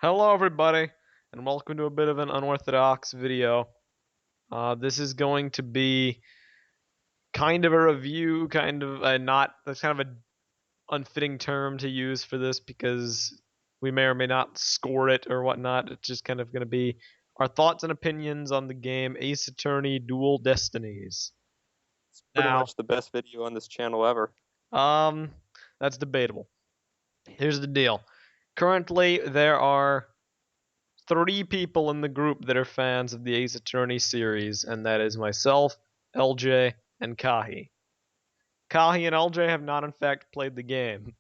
Hello everybody, and welcome to a bit of an unorthodox video. This is going to be kind of a review, kind of a not, that's kind of an unfitting term to use for this because we may or may not score it or whatnot. It's just kind of going to be our thoughts and opinions on the game Ace Attorney Dual Destinies. It's pretty Now, much the best video on this channel ever. um, that's debatable. Here's the deal. Currently, there are three people in the group that are fans of the Ace Attorney series, and that is myself, LJ, and Kahi. Kahi and LJ have not, in fact, played the game.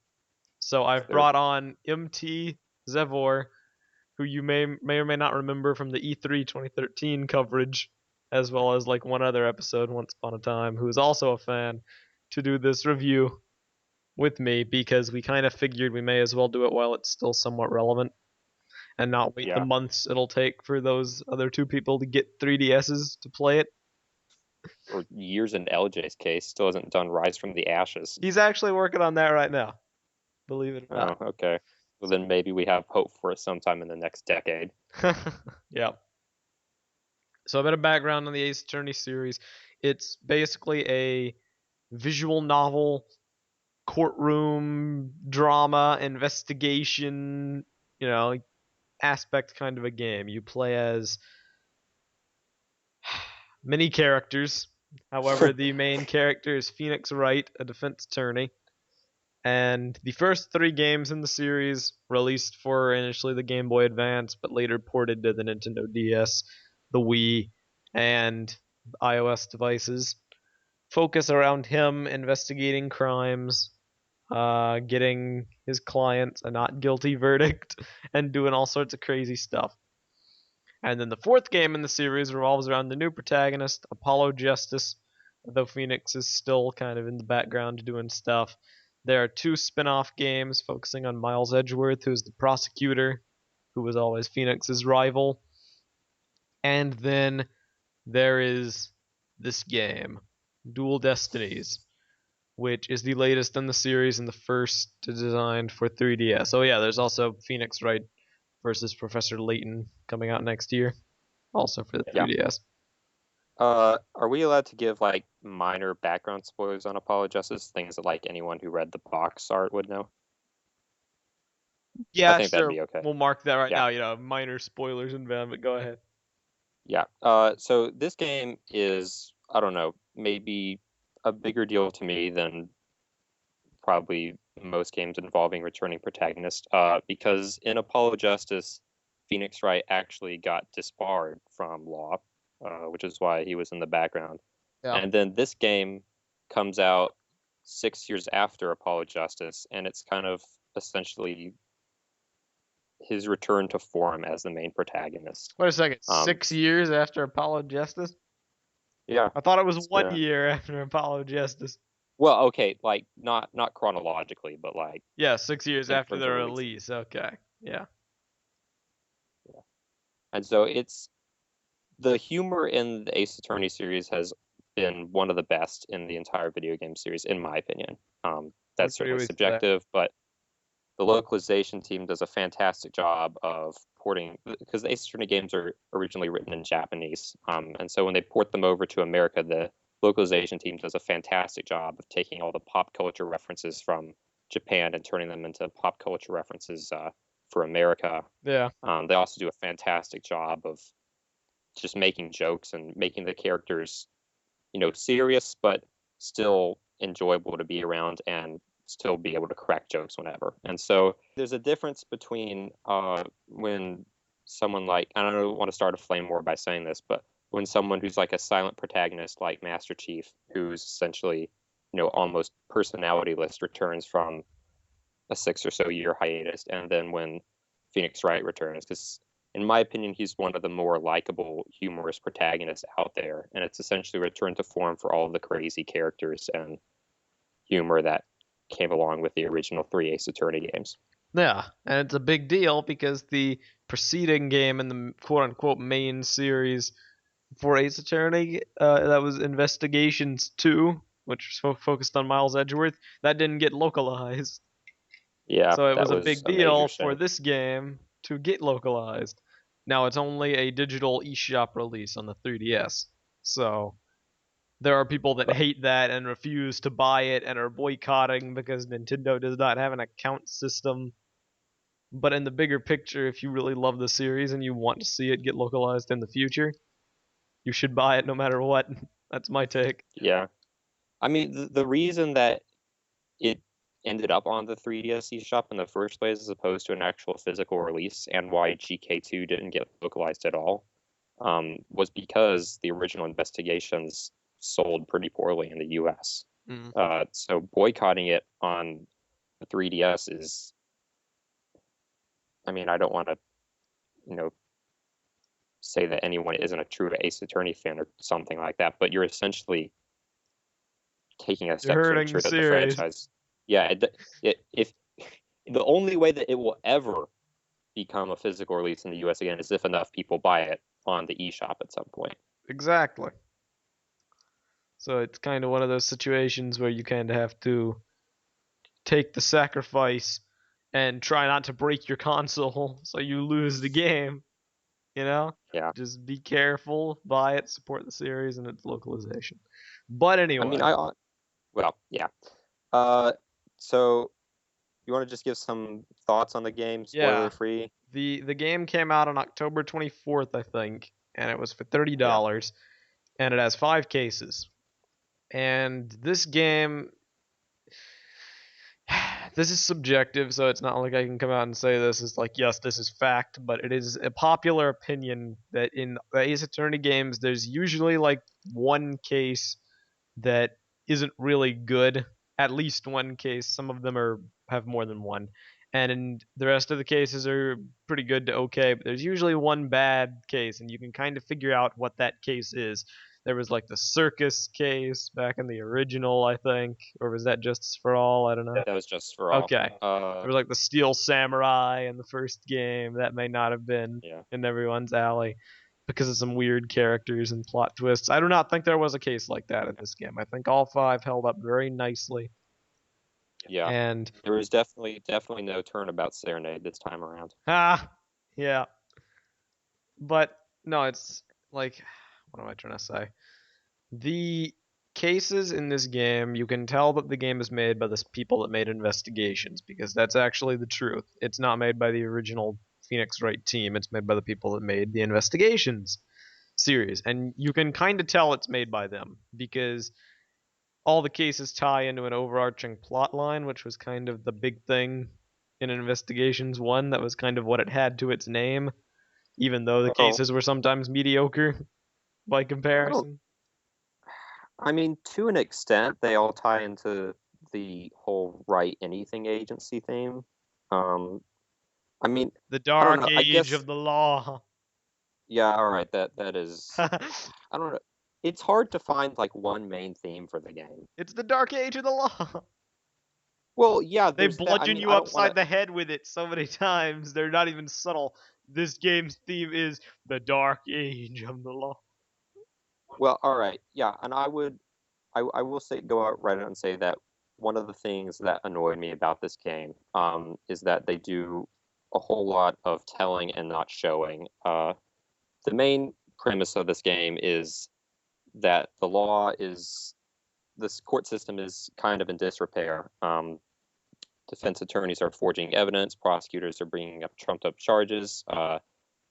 So I've They're brought on MT Zehvor, who you may or may not remember from the E3 2013 coverage, as well as like one other episode once upon a time, who is also a fan, to do this review with me because we kind of figured we may as well do it while it's still somewhat relevant and not wait the yeah, months it'll take for those other two people to get 3DSs to play it. or years in LJ's case, still hasn't done Rise from the Ashes. He's actually working on that right now, believe it or Oh, not. okay. Well, then maybe we have hope for it sometime in the next decade. Yeah. So a bit of background on the Ace Attorney series. It's basically a visual novel, courtroom drama, investigation, you know, aspect kind of a game. You play as many characters. However, the main character is Phoenix Wright, a defense attorney. And the first three games in the series, released for initially the Game Boy Advance, but later ported to the Nintendo DS, the Wii, and iOS devices, focus around him investigating crimes, getting his client a not guilty verdict, and doing all sorts of crazy stuff. And then the fourth game in the series revolves around the new protagonist, Apollo Justice, though Phoenix is still kind of in the background doing stuff. There are two spin off games focusing on Miles Edgeworth, who's the prosecutor, who was always Phoenix's rival. And then there is this game, Dual Destinies, which is the latest in the series and the first designed for 3DS. Oh, yeah, there's also Phoenix Wright versus Professor Layton coming out next year, also for the Yeah. 3DS. Are we allowed to give like minor background spoilers on Apollo Justice? Things that like anyone who read the box art would know? I Yeah, think that'd sure. be okay. We'll mark that right Yeah. now. Minor spoilers inbound, but go ahead. Yeah. So this game is, I don't know, maybe a bigger deal to me than probably most games involving returning protagonist, because in Apollo Justice, Phoenix Wright actually got disbarred from law, which is why he was in the background. Yeah. And then this game comes out 6 years after Apollo Justice, and it's kind of essentially his return to form as the main protagonist. Wait a second. Um, 6 years after Apollo Justice? yeah, I thought it was it's one been year after Apollo Justice. well, okay, like not chronologically, but like Yeah, 6 years in after terms the of release. release. Okay. Yeah. Yeah. And so it's the humor in the Ace Attorney series has been one of the best in the entire video game series, in my opinion. I'd That's agree certainly with you there. subjective, but the localization team does a fantastic job of porting, because the Ace Attorney games are originally written in Japanese, and so when they port them over to America, the localization team does a fantastic job of taking all the pop culture references from Japan and turning them into pop culture references for America. Yeah. They also do a fantastic job of just making jokes and making the characters, serious but still enjoyable to be around and still be able to crack jokes whenever. And so there's a difference between when someone like, I don't want to start a flame war by saying this, but when someone who's like a silent protagonist like Master Chief, who's essentially, almost personalityless, returns from a 6 or so year hiatus, and then when Phoenix Wright returns, because in my opinion, he's one of the more likable, humorous protagonists out there, and it's essentially returned to form for all of the crazy characters and humor that came along with the original three Ace Attorney games. Yeah. And it's a big deal because the preceding game in the quote unquote main series for Ace Attorney, that was Investigations 2, which was focused on Miles Edgeworth, that didn't get localized. Yeah, So it that was a was big a major deal for shame. this game to get localized. Now it's only a digital eShop release on the 3DS. So there are people that hate that and refuse to buy it and are boycotting because Nintendo does not have an account system. But in the bigger picture, if you really love the series and you want to see it get localized in the future, you should buy it no matter what. That's my take. Yeah. I mean, the reason that it ended up on the 3DS eShop in the first place as opposed to an actual physical release, and why GK2 didn't get localized at all, was because the original investigations sold pretty poorly in the US. Mm. So boycotting it on the 3DS is, I mean, I don't want to, you know, say that anyone isn't a true Ace Attorney fan or something like that, but you're essentially taking a You're step to hurting the ensure that the series. franchise, yeah, if the only way that it will ever become a physical release in the US again is if enough people buy it on the eShop at some point. Exactly. So it's kind of one of those situations where you kind of have to take the sacrifice and try not to break your console so you lose the game, you know? Yeah. Just be careful, buy it, support the series and its localization. But I mean, anyway, well, yeah. Uh, so you want to just give some thoughts on the game, spoiler yeah. free? The game came out on October 24th, I think, and it was for Yeah. $30 and it has 5 cases. And this game, this is subjective, so it's not like I can come out and say this is like, yes, this is fact, but it is a popular opinion that in the Ace Attorney games, there's usually like one case that isn't really good. At least one case. Some of them have more than one. And the rest of the cases are pretty good to okay, but there's usually one bad case, and you can kind of figure out what that case is. There was like the circus case back in the original, I think, or was that Justice for All? I don't know. That was just for all. Okay. There was like the Steel Samurai in the first game. That may not have been Yeah. in everyone's alley because of some weird characters and plot twists. I do not think there was a case like that in this game. I think all 5 held up very nicely. Yeah. And There was definitely no Turnabout Serenade this time around. yeah. But no, it's like, what am I trying to say? The cases in this game, you can tell that the game is made by the people that made Investigations, because that's actually the truth. It's not made by the original Phoenix Wright team, it's made by the people that made the Investigations series. And you can kind of tell it's made by them, because all the cases tie into an overarching plot line, which was kind of the big thing in Investigations 1. That was kind of what it had to its name, even though the Well, cases were sometimes mediocre by I don't. comparison. I mean, to an extent, they all tie into the whole Write Anything agency theme. Um, I mean, The I don't dark know. I age guess, of the law. yeah. All right. That is. I don't know. It's hard to find like one main theme for the game. It's the dark age of the law. Well, yeah. They There's that. I bludgeon mean, you I don't want upside to. the head with it so many times. They're not even subtle. This game's theme is the dark age of the law. Well, all right. Yeah, and I will say, go out right out and say that one of the things that annoyed me about this game, is that they do a whole lot of telling and not showing. The main premise of this game is that this court system is kind of in disrepair. Defense attorneys are forging evidence, prosecutors are bringing up trumped up charges,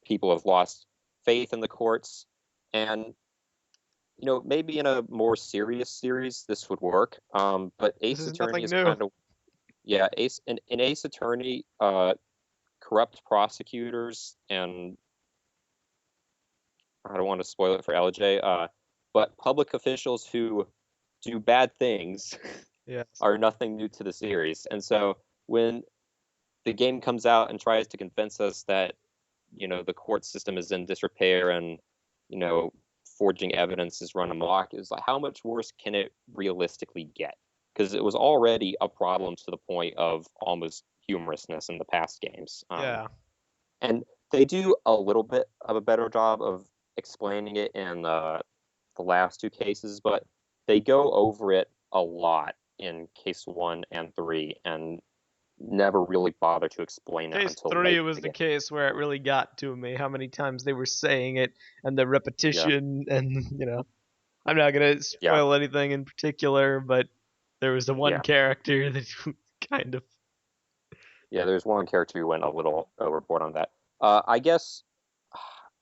people have lost faith in the courts, and maybe in a more serious series this would work. But This Ace is Attorney nothing is new. kind of, yeah, in Ace Attorney, corrupt prosecutors, and I don't want to spoil it for LJ, but public officials who do bad things Yes. are nothing new to the series. And so when the game comes out and tries to convince us that the court system is in disrepair and you know forging evidence is run amok, is like, how much worse can it realistically get? Because it was already a problem to the point of almost humorousness in the past games. Yeah. And they do a little bit of a better job of explaining it in the last 2 cases, but they go over it a lot in case 1 and 3, and never really bothered to explain it Case until 3 late in was the the game. case where it really got to me, how many times they were saying it, and the Yeah, repetition, and, I'm not gonna yeah, spoil anything in particular, but there was the one yeah, character that kind of. yeah. There's one character who went a little overboard on that. I guess,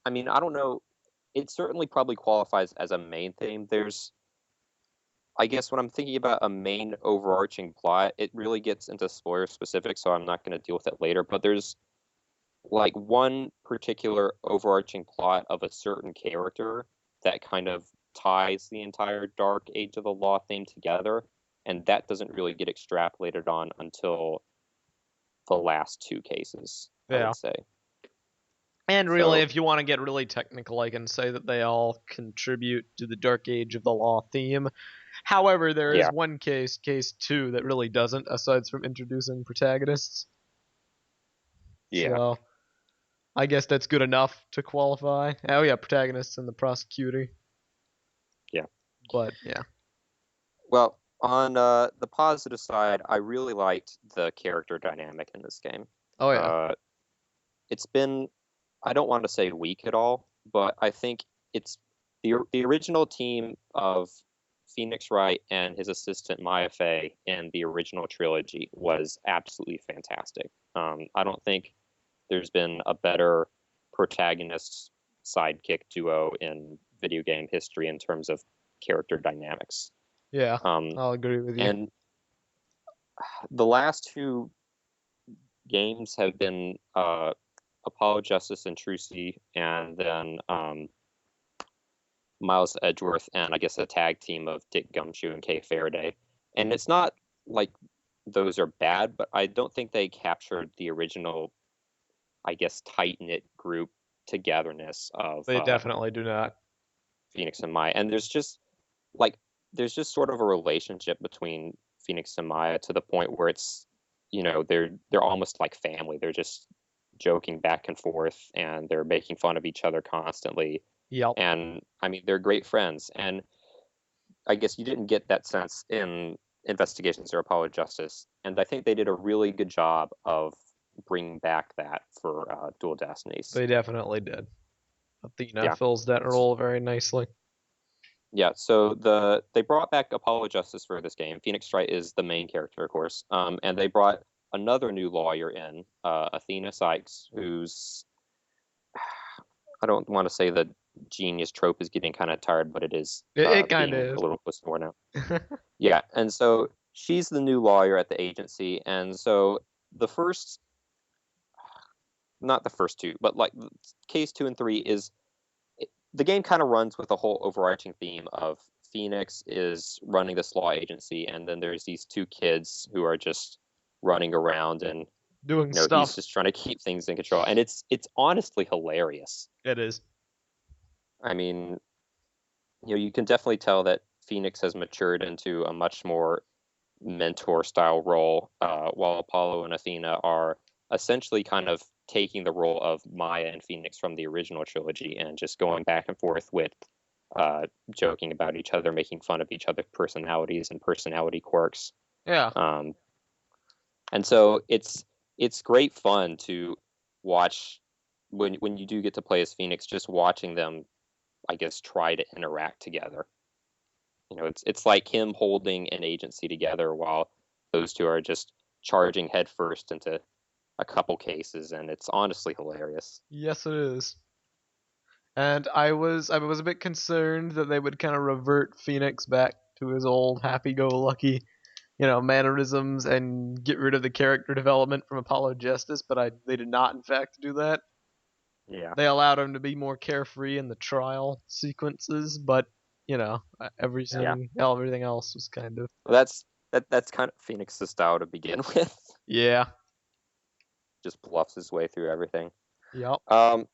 I mean, I don't know. It certainly probably qualifies as a main theme. I guess when I'm thinking about a main overarching plot, it really gets into spoiler specific, so I'm not going to deal with it later. But there's like one particular overarching plot of a certain character that kind of ties the entire Dark Age of the Law theme together, and that doesn't really get extrapolated on until the last two cases, I Yeah. would say. And really, So if you want to get really technical, I can say that they all contribute to the Dark Age of the Law theme. However, there is yeah, one case 2, that really doesn't, aside from introducing protagonists. yeah, So, I guess that's good enough to qualify. Oh yeah, protagonists and the prosecutor. yeah. But yeah. Well, on the positive side, I really liked the character dynamic in this game. Oh yeah. Uh, it's been, I don't want to say weak at all, but I think it's the original team of Phoenix Wright and his assistant Maya Fey in the original trilogy was absolutely fantastic. I don't think there's been a better protagonist sidekick duo in video game history in terms of character dynamics. Yeah. Um, I'll agree with you. and the last two games have been Apollo Justice and Trucy, and then Miles Edgeworth, and I guess a tag team of Dick Gumshoe and Kay Faraday. And it's not like those are bad, but I don't think they captured the original, I guess, tight knit group togetherness of They definitely do not. Phoenix and Maya. And like there's just sort of a relationship between Phoenix and Maya to the point where it's they're almost like family. They're just joking back and forth and they're making fun of each other constantly. Yep. And I mean they're great friends. And I guess you didn't get that sense in Investigations or Apollo Justice. And I think they did a really good job of bringing back that for Dual Destinies. They definitely did. Athena Yeah. fills that role very nicely. Yeah, so they brought back Apollo Justice for this game. Phoenix Wright is the main character, of course, and they brought another new lawyer in, Athena Sykes, who's I don't want to say the genius trope is getting kind of tired, but it is It kind being of a little close to more now. Yeah, and so she's the new lawyer at the agency, and so the first, not the first two, but like case 2 and 3 is the game kind of runs with a whole overarching theme of Phoenix is running this law agency, and then there's these two kids who are just running around, and doing he's stuff. just trying to keep things in control, and it's honestly hilarious. It is. I mean, you can definitely tell that Phoenix has matured into a much more mentor style role, while Apollo and Athena are essentially kind of taking the role of Maya and Phoenix from the original trilogy and just going back and forth with joking about each other, making fun of each other's personalities and personality quirks. Yeah. And so it's great fun to watch when you do get to play as Phoenix, just watching them, I guess, try to interact together. It's like him holding an agency together while those two are just charging headfirst into a couple cases, and it's honestly hilarious. Yes, it is. And I was a bit concerned that they would kind of revert Phoenix back to his old happy-go-lucky, mannerisms and get rid of the character development from Apollo Justice, but they did not, in fact, do that. Yeah, They allowed him to be more carefree in the trial sequences, but yeah. everything else was kind of. Well, that's kind of Phoenix's style to begin with. Yeah. Just bluffs his way through everything. Yep. Um,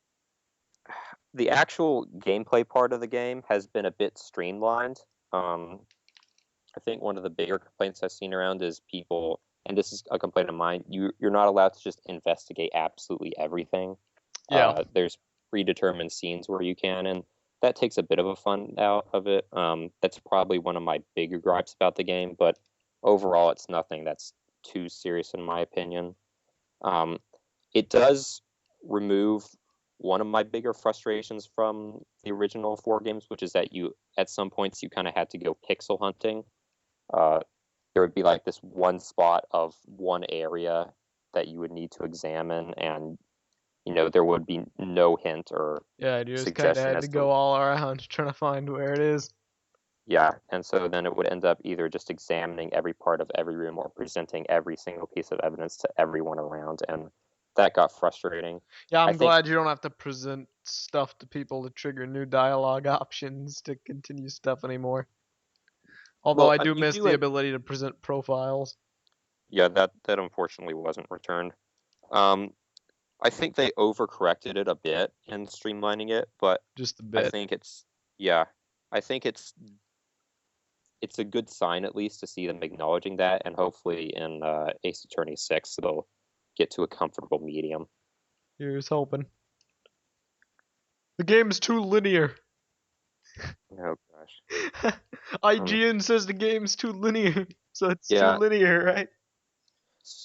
the actual gameplay part of the game has been a bit streamlined. I think one of the bigger complaints I've seen around is people, and this is a complaint of mine, you're not allowed to just investigate absolutely everything. Yeah. There's predetermined scenes where you can, and that takes a bit of a fun out of it. That's probably one of my bigger gripes about the game, but overall, it's nothing that's too serious in my opinion. It does remove one of my bigger frustrations from the original 4 games, which is that you, at some points, you kind of had to go pixel hunting. There would be like this one spot of one area that you would need to examine, and there would be no hint or Yeah, you just kind of suggestion had as to to go all around trying to find where it is. yeah, and so then it would end up either just examining every part of every room or presenting every single piece of evidence to everyone around, and that got frustrating. Yeah, I I'm think, glad you don't have to present stuff to people to trigger new dialogue options to continue stuff anymore. Although well, I do you miss do the it. ability to present profiles. Yeah, that unfortunately wasn't returned. Um, I think they overcorrected it a bit in streamlining it, but Just a I bit. think yeah, I think it's a good sign at least to see them acknowledging that, and hopefully in Ace Attorney 6 they'll get to a comfortable medium. Here's hoping. The game's too linear. Oh gosh. IGN says the game's too linear, so it's too Yeah, linear, right?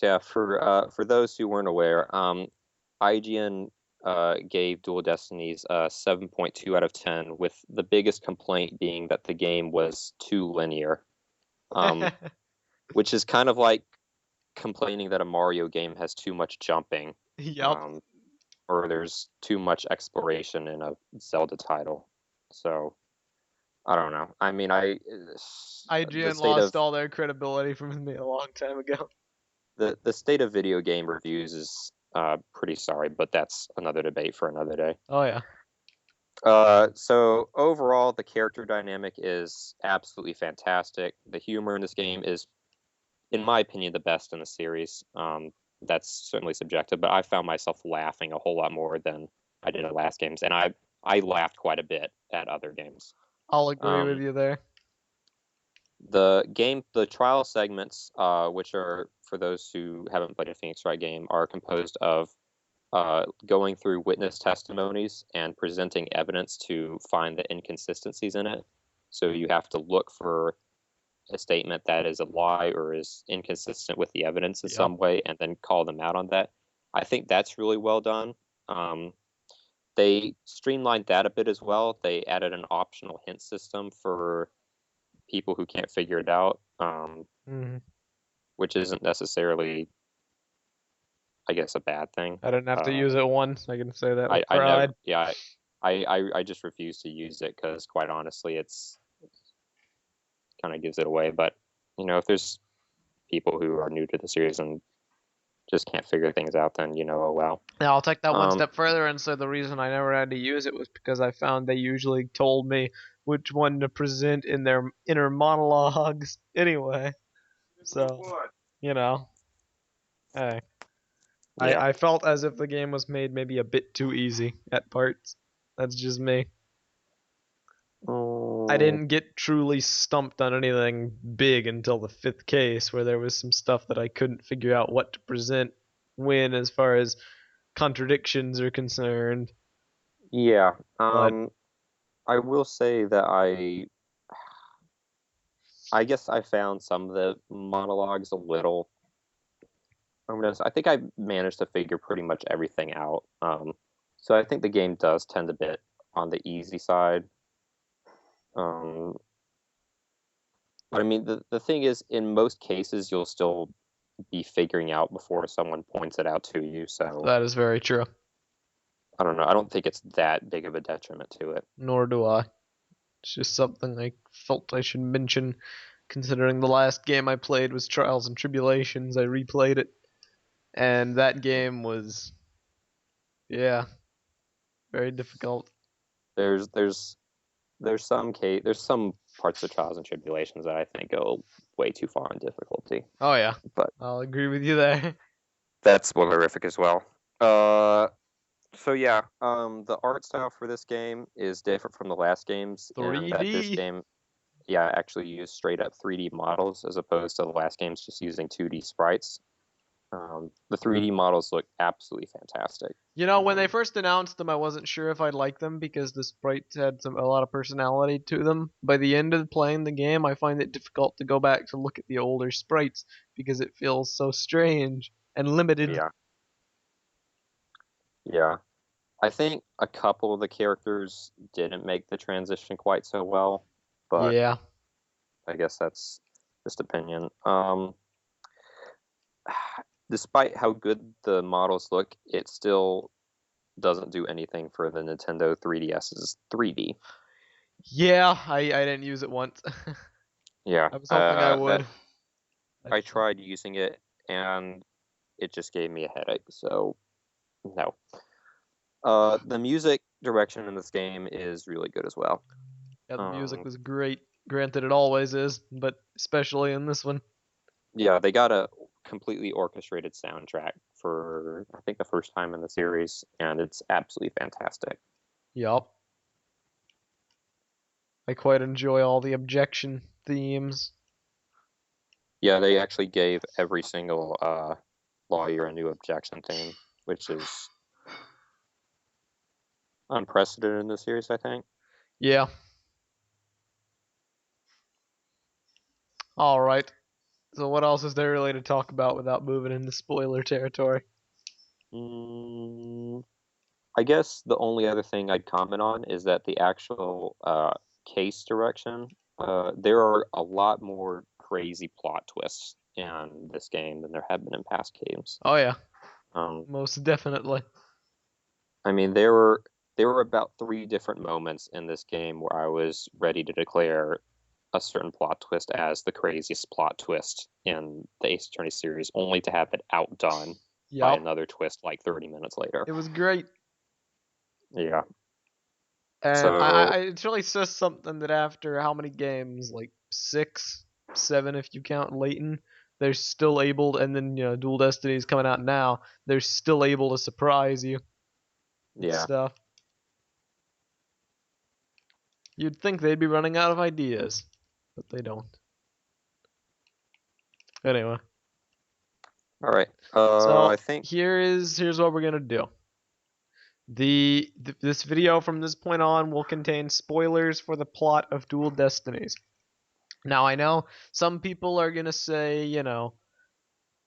yeah. For those who weren't aware, IGN gave Dual Destinies a 7.2 out of 10, with the biggest complaint being that the game was too linear, which is kind of like complaining that a Mario game has too much jumping, Yup. um, or there's too much exploration in a Zelda title. So I don't know. I mean, the IGN state lost of all their credibility from me a long time ago. the state of video game reviews is pretty sorry, but that's another debate for another day. Oh yeah. So overall, the character dynamic is absolutely fantastic. The humor in this game is, in my opinion, the best in the series. That's certainly subjective, but I found myself laughing a whole lot more than I did at last games, and I laughed quite a bit at other games. I'll agree with Um, you there. the trial segments, which are for those who haven't played a Phoenix Wright game, are composed of going through witness testimonies and presenting evidence to find the inconsistencies in it. So you have to look for a statement that is a lie or is inconsistent with the evidence in Yep. some way, and then call them out on that. I think that's really well done. They streamlined that a bit as well. They added an optional hint system for people who can't figure it out, Hmm. which isn't necessarily, I guess, a bad thing. I didn't have to use it once. I can say that with I never, pride. yeah, I just refuse to use it because, quite honestly, it's kind of gives it away. But if there's people who are new to the series and just can't figure things out, then oh well. Now I'll take that one Um, step further and say the reason I never had to use it was because I found they usually told me which one to present in their inner monologues anyway. So, you know, hey, yeah. I felt as if the game was made maybe a bit too easy at parts. That's just me. I Mm, didn't get truly stumped on anything big until the fifth case, where there was some stuff that I couldn't figure out what to present when, as far as contradictions are concerned. yeah. But I will say that I guess I found some of the monologues a little. I think I managed to figure pretty much everything out. So I think the game does tend a bit on the easy side. Um, but I mean, the thing is, in most cases, you'll still be figuring out before someone points it out to you. So that is very true. I don't know. I don't think it's that big of a detriment to it. Nor do I. It's just something I felt I should mention, considering the last game I played was Trials and Tribulations. I replayed it, and that game was, yeah, very difficult. There's there's there's some parts of Trials and Tribulations that I think go way too far in difficulty, Oh yeah, but I'll agree with you there. that's spoilerific as well. So yeah, the art style for this game is different from the last games in that this 3D. game, yeah, actually used straight up 3D models as opposed to the last games just using 2D sprites. The 3D models look absolutely fantastic. You know, when they first announced them, I wasn't sure if I'd like them because the sprites had a lot of personality to them. By the end of playing the game, I find it difficult to go back to look at the older sprites because it feels so strange and limited. Yeah, yeah. I think a couple of the characters didn't make the transition quite so well, but Yeah. I guess that's just opinion. Despite how good the models look, it still doesn't do anything for the Nintendo 3DS's 3D. Yeah, I didn't use it once. Yeah, I was hoping I that would. I That's tried using it and it just gave me a headache. So no. The music direction in this game is really good as well. Yeah, the music Um, was great. Granted, it always is, but especially in this one. yeah, they got a completely orchestrated soundtrack for I think the first time in the series, and it's absolutely fantastic. Yup. I quite enjoy all the objection themes. Yeah, they actually gave every single lawyer a new objection theme, which is unprecedented in the series, I think. Yeah. All right. So what else is there really to talk about without moving into spoiler territory? Mm, I guess the only other thing I'd comment on is that the actual case direction, there are a lot more crazy plot twists in this game than there have been in past games. Oh yeah, Um, most definitely. I mean, there were about three different moments in this game where I was ready to declare a certain plot twist as the craziest plot twist in the Ace Attorney series, only to have it outdone by Yup. another twist like 30 minutes later. It was great. Yeah. And So, it really says something that after how many games, like 6, 7 if you count Leighton, they're still able, and then Dual Destinies coming out now, they're still able to surprise you with yeah. stuff. You'd think they'd be running out of ideas, but they don't. Anyway, All right. so I think, here's what we're gonna do. This video from this point on will contain spoilers for the plot of Dual Destinies. Now I know some people are gonna say,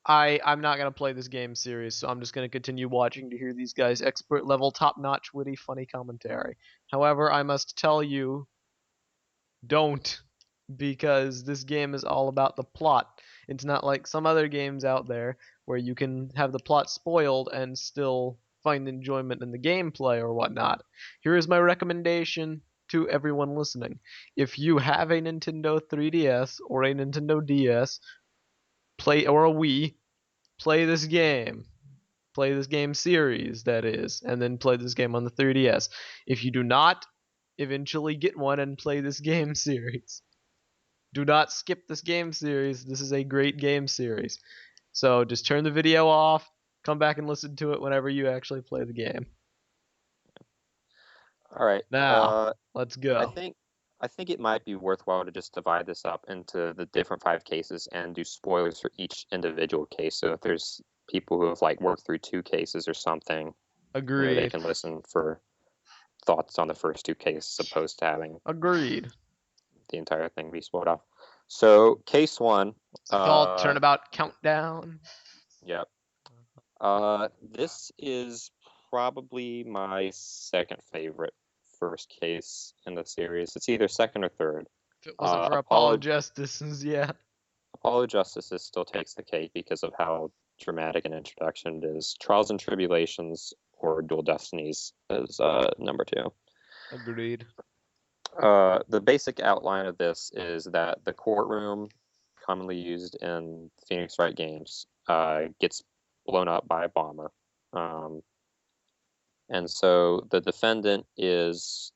I'm not gonna play this game series, so I'm just gonna continue watching to hear these guys expert level, top notch, witty, funny commentary. However, I must tell you, don't, because this game is all about the plot. It's not like some other games out there where you can have the plot spoiled and still find enjoyment in the gameplay or whatnot. Here is my recommendation to everyone listening. If you have a Nintendo 3DS or a Nintendo DS, or a Wii, play this game. Play this game series, that is, and then play this game on the 3DS. If you do not, eventually get one and play this game series. Do not skip this game series. This is a great game series. So just turn the video off, come back and listen to it whenever you actually play the game. all right. Now, let's I go. think, I think it might be worthwhile to just divide this up into the different five cases and do spoilers for each individual case. So if there's people who have like worked through two cases or something, they Agreed. can listen for thoughts on the first two cases opposed to having Agreed. the entire thing be spoiled off. So case one, What's it called? Turnabout countdown. yeah, this is probably my second favorite first case in the series. It's either second or third. If it wasn't for Apollo Apollo Justices, yeah. Apollo Justices still takes the cake because of how dramatic an introduction it is. Trials and Tribulations or Dual Destinies is number two. Agreed. The basic outline of this is that the courtroom, commonly used in Phoenix Wright games, gets blown up by a bomber. Um, and so the defendant is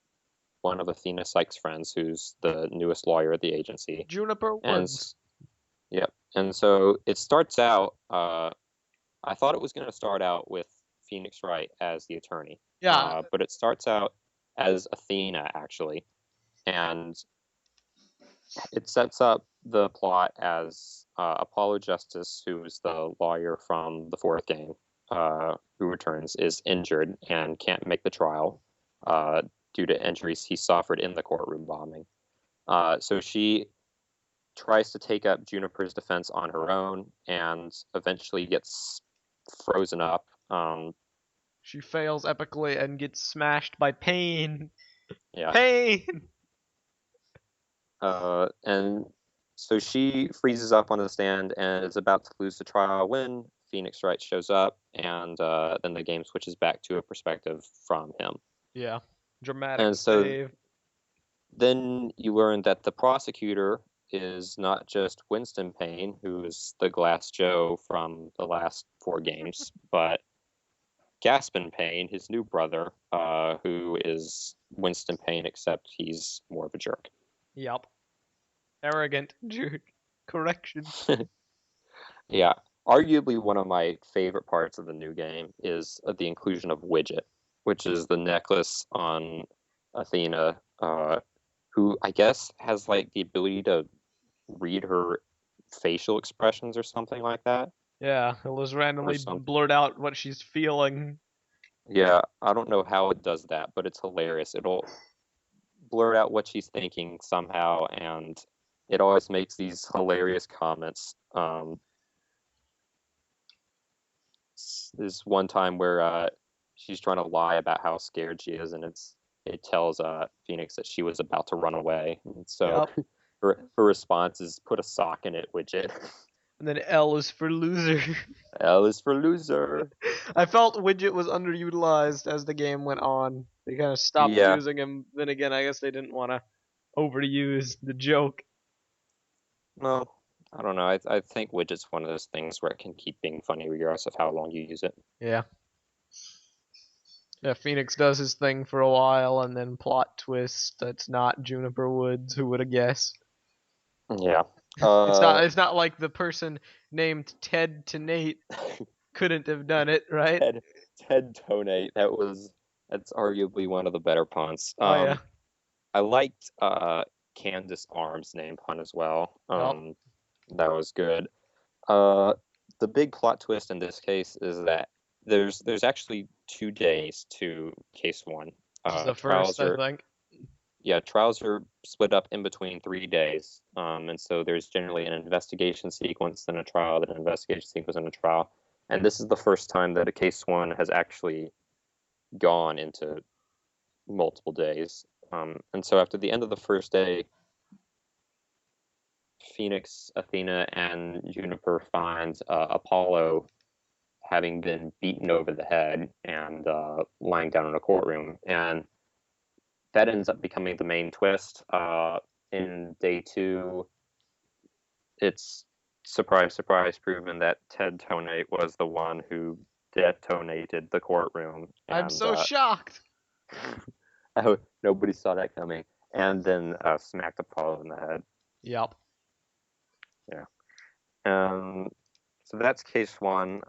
one of Athena Sykes' friends, who's the newest lawyer at the agency. Juniper And Woods. yep. And so it starts out. I thought it was going to start out with Phoenix Wright as the attorney, Yeah, but it starts out as Athena actually, and it sets up the plot as Apollo Justice, who's the lawyer from the fourth game, who returns, is injured and can't make the trial due to injuries he suffered in the courtroom bombing. So she tries to take up Juniper's defense on her own and eventually gets frozen up. She fails epically and gets smashed by pain. Yeah. Pain! And so she freezes up on the stand and is about to lose the trial when Phoenix Wright shows up, and then the game switches back to a perspective from him. Yeah. Dramatic And so save. then you learn that the prosecutor is not just Winston Payne, who is the Glass Joe from the last four games, but Gaspin Payne, his new brother, who is Winston Payne, except he's more of a jerk. Yup. Arrogant jerk. Correction. Yeah, arguably one of my favorite parts of the new game is the inclusion of Widget, which is the necklace on Athena, who I guess has like the ability to read her facial expressions or something like that. Yeah, it'll just randomly Some blurt out what she's feeling. Yeah, I don't know how it does that, but it's hilarious. It'll blurt out what she's thinking somehow, and it always makes these hilarious comments. There's one time where she's trying to lie about how scared she is, and it tells Phoenix that she was about to run away. And so Yup. her response is put a sock in it, Widget. And then L is for loser. L is for loser. I felt Widget was underutilized as the game went on. They kind of stopped Yeah. using him. Then again, I guess they didn't want to overuse the joke. Well, I don't know. I think Widget's one of those things where it can keep being funny regardless of how long you use it. Yeah. Yeah, Phoenix does his thing for a while, and then plot twist. That's not Juniper Woods. Who would have guessed? Yeah. It's not like the person named Ted to Nate couldn't have done it, right? Ted Tonate. That's arguably one of the better puns. Oh yeah. I liked Candace Arm's name pun as well. Yep. That was good. The big plot twist in this case is that there's actually 2 days to case one. This is the first, I think. Yeah, trials are split up in between 3 days. And so there's generally an investigation sequence, then a trial, then an investigation sequence, and a trial. And this is the first time that a case one has actually gone into multiple days. And so after the end of the first day, Phoenix, Athena, and Juniper find Apollo having been beaten over the head and lying down in a courtroom. And that ends up becoming the main twist. In day 2, it's surprise, surprise, proven that Ted Tonate was the one who detonated the courtroom. I'm so shocked. Oh, nobody saw that coming. And then smacked Apollo in the head. Yep. Yeah. So that's case 1.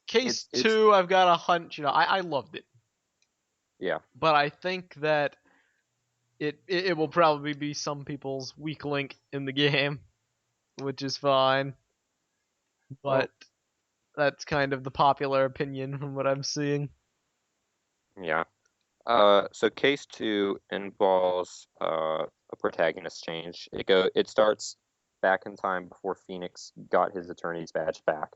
Case 2, I've got a hunch. I loved it. Yeah. But I think that it will probably be some people's weak link in the game, which is fine. But that's kind of the popular opinion from what I'm seeing. Yeah. So case 2 involves a protagonist change. It starts back in time before Phoenix got his attorney's badge back.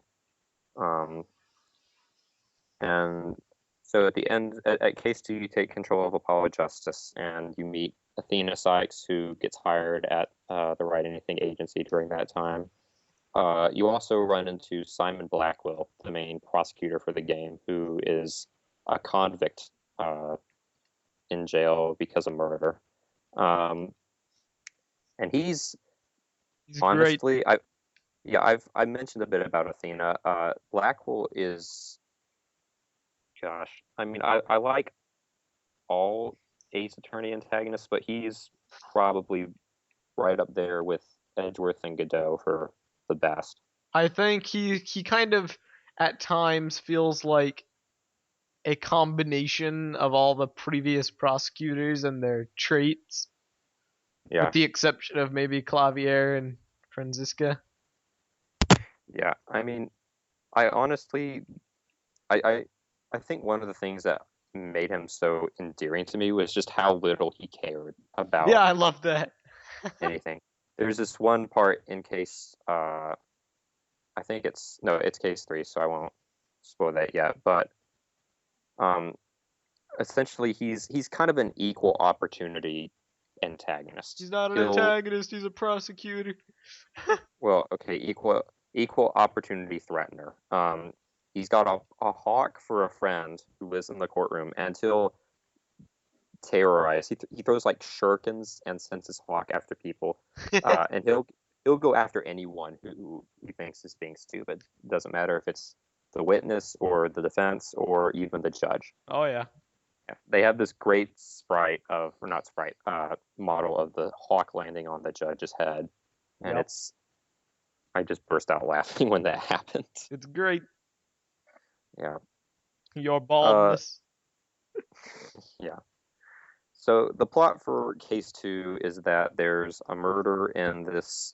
And so at the end, at case 2, you take control of Apollo Justice, and you meet Athena Sykes, who gets hired at the Write Anything agency during that time. You also run into Simon Blackwell, the main prosecutor for the game, who is a convict in jail because of murder. And he's honestly, great. I mentioned a bit about Athena. Blackwell is, gosh, I mean, I like all Ace Attorney antagonists, but he's probably right up there with Edgeworth and Godot for the best. I think he kind of at times feels like a combination of all the previous prosecutors and their traits. Yeah, with the exception of maybe Clavier and Franziska. yeah. I mean, I honestly, I, I, I think one of the things that made him so endearing to me was just how little he cared Yeah, about I love that. anything. There's this one part in case, I think it's no, it's case 3, so I won't spoil that yet. But um, essentially, he's kind of an equal opportunity antagonist. He's not an He'll antagonist, he's a prosecutor. Well, okay, equal opportunity threatener. He's got a hawk for a friend who lives in the courtroom, and he'll terrorize. He throws like shurikens and sends his hawk after people, and he'll go after anyone who he thinks is being stupid. Doesn't matter if it's the witness or the defense or even the judge. Oh yeah. Yeah, they have this great sprite of, or not sprite, model of the hawk landing on the judge's head, and Yep. I just burst out laughing when that happened. It's great. Yeah. Your Uh, baldness. yeah. So the plot for case 2 is that there's a murder in this,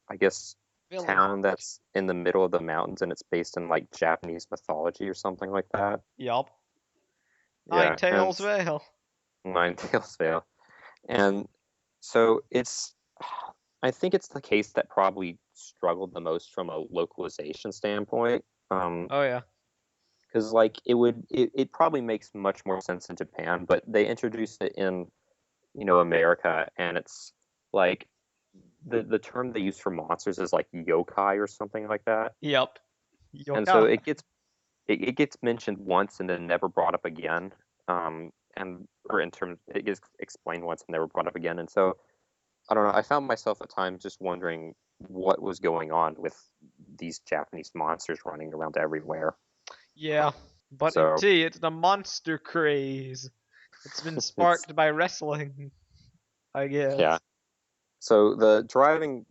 I guess, Village. town that's in the middle of the mountains, and it's based in like Japanese mythology or something like that. Yup. Nine Yeah, and Tails Vale. Nine Tails Vale. And so I think it's the case that probably struggled the most from a localization standpoint. Oh yeah. Because like it probably makes much more sense in Japan, but they introduced it in America, and it's like the term they use for monsters is like yokai or something like that, Yup. and so Yoka. it gets mentioned once and then never brought up again, and or in terms it gets explained once and never brought up again, and so I don't know. I found myself at times just wondering what was going on with these Japanese monsters running around everywhere. Yeah. But So MT, it's the monster craze. It's been it's sparked by wrestling, I yeah. guess. So the driving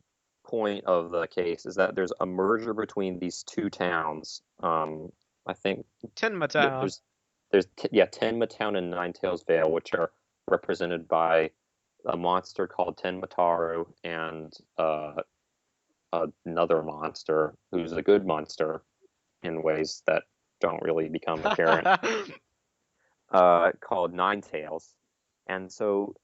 point of the case is that there's a merger between these two towns. I think Tenma Town. there's Tenma Town and Nine Tails Vale, which are represented by a monster called Tenmataru and another monster who's a good monster in ways that don't really become apparent, called Nine Tails. And so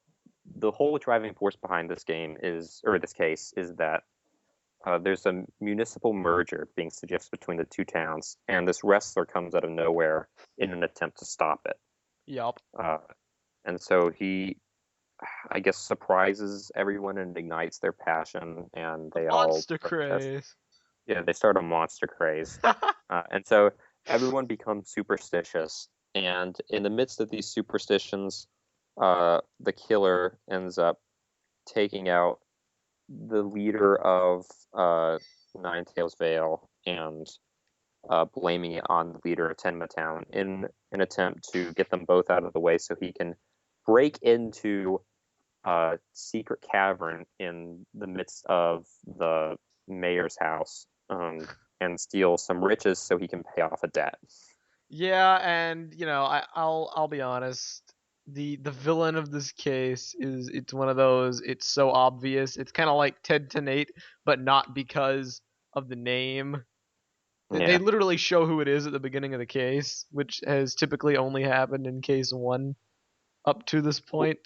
the whole driving force behind this game is, or this case, is that there's a municipal merger being suggested between the two towns, and this wrestler comes out of nowhere in an attempt to stop it. Yup. Uh, and so he, I guess, surprises everyone and ignites their passion, and The they all monster protest. craze. Yeah, they start a monster craze. And so everyone becomes superstitious. And in the midst of these superstitions, the killer ends up taking out the leader of Nine Tails Vale and blaming it on the leader of Tenma Town in an attempt to get them both out of the way so he can break into a secret cavern in the midst of the mayor's house, and steal some riches so he can pay off a debt. Yeah, and I'll be honest. The villain of this case is it's one of those. It's so obvious. It's kind of like Ted to Nate, but not because of the name. They Yeah. literally show who it is at the beginning of the case, which has typically only happened in case 1 up to this point.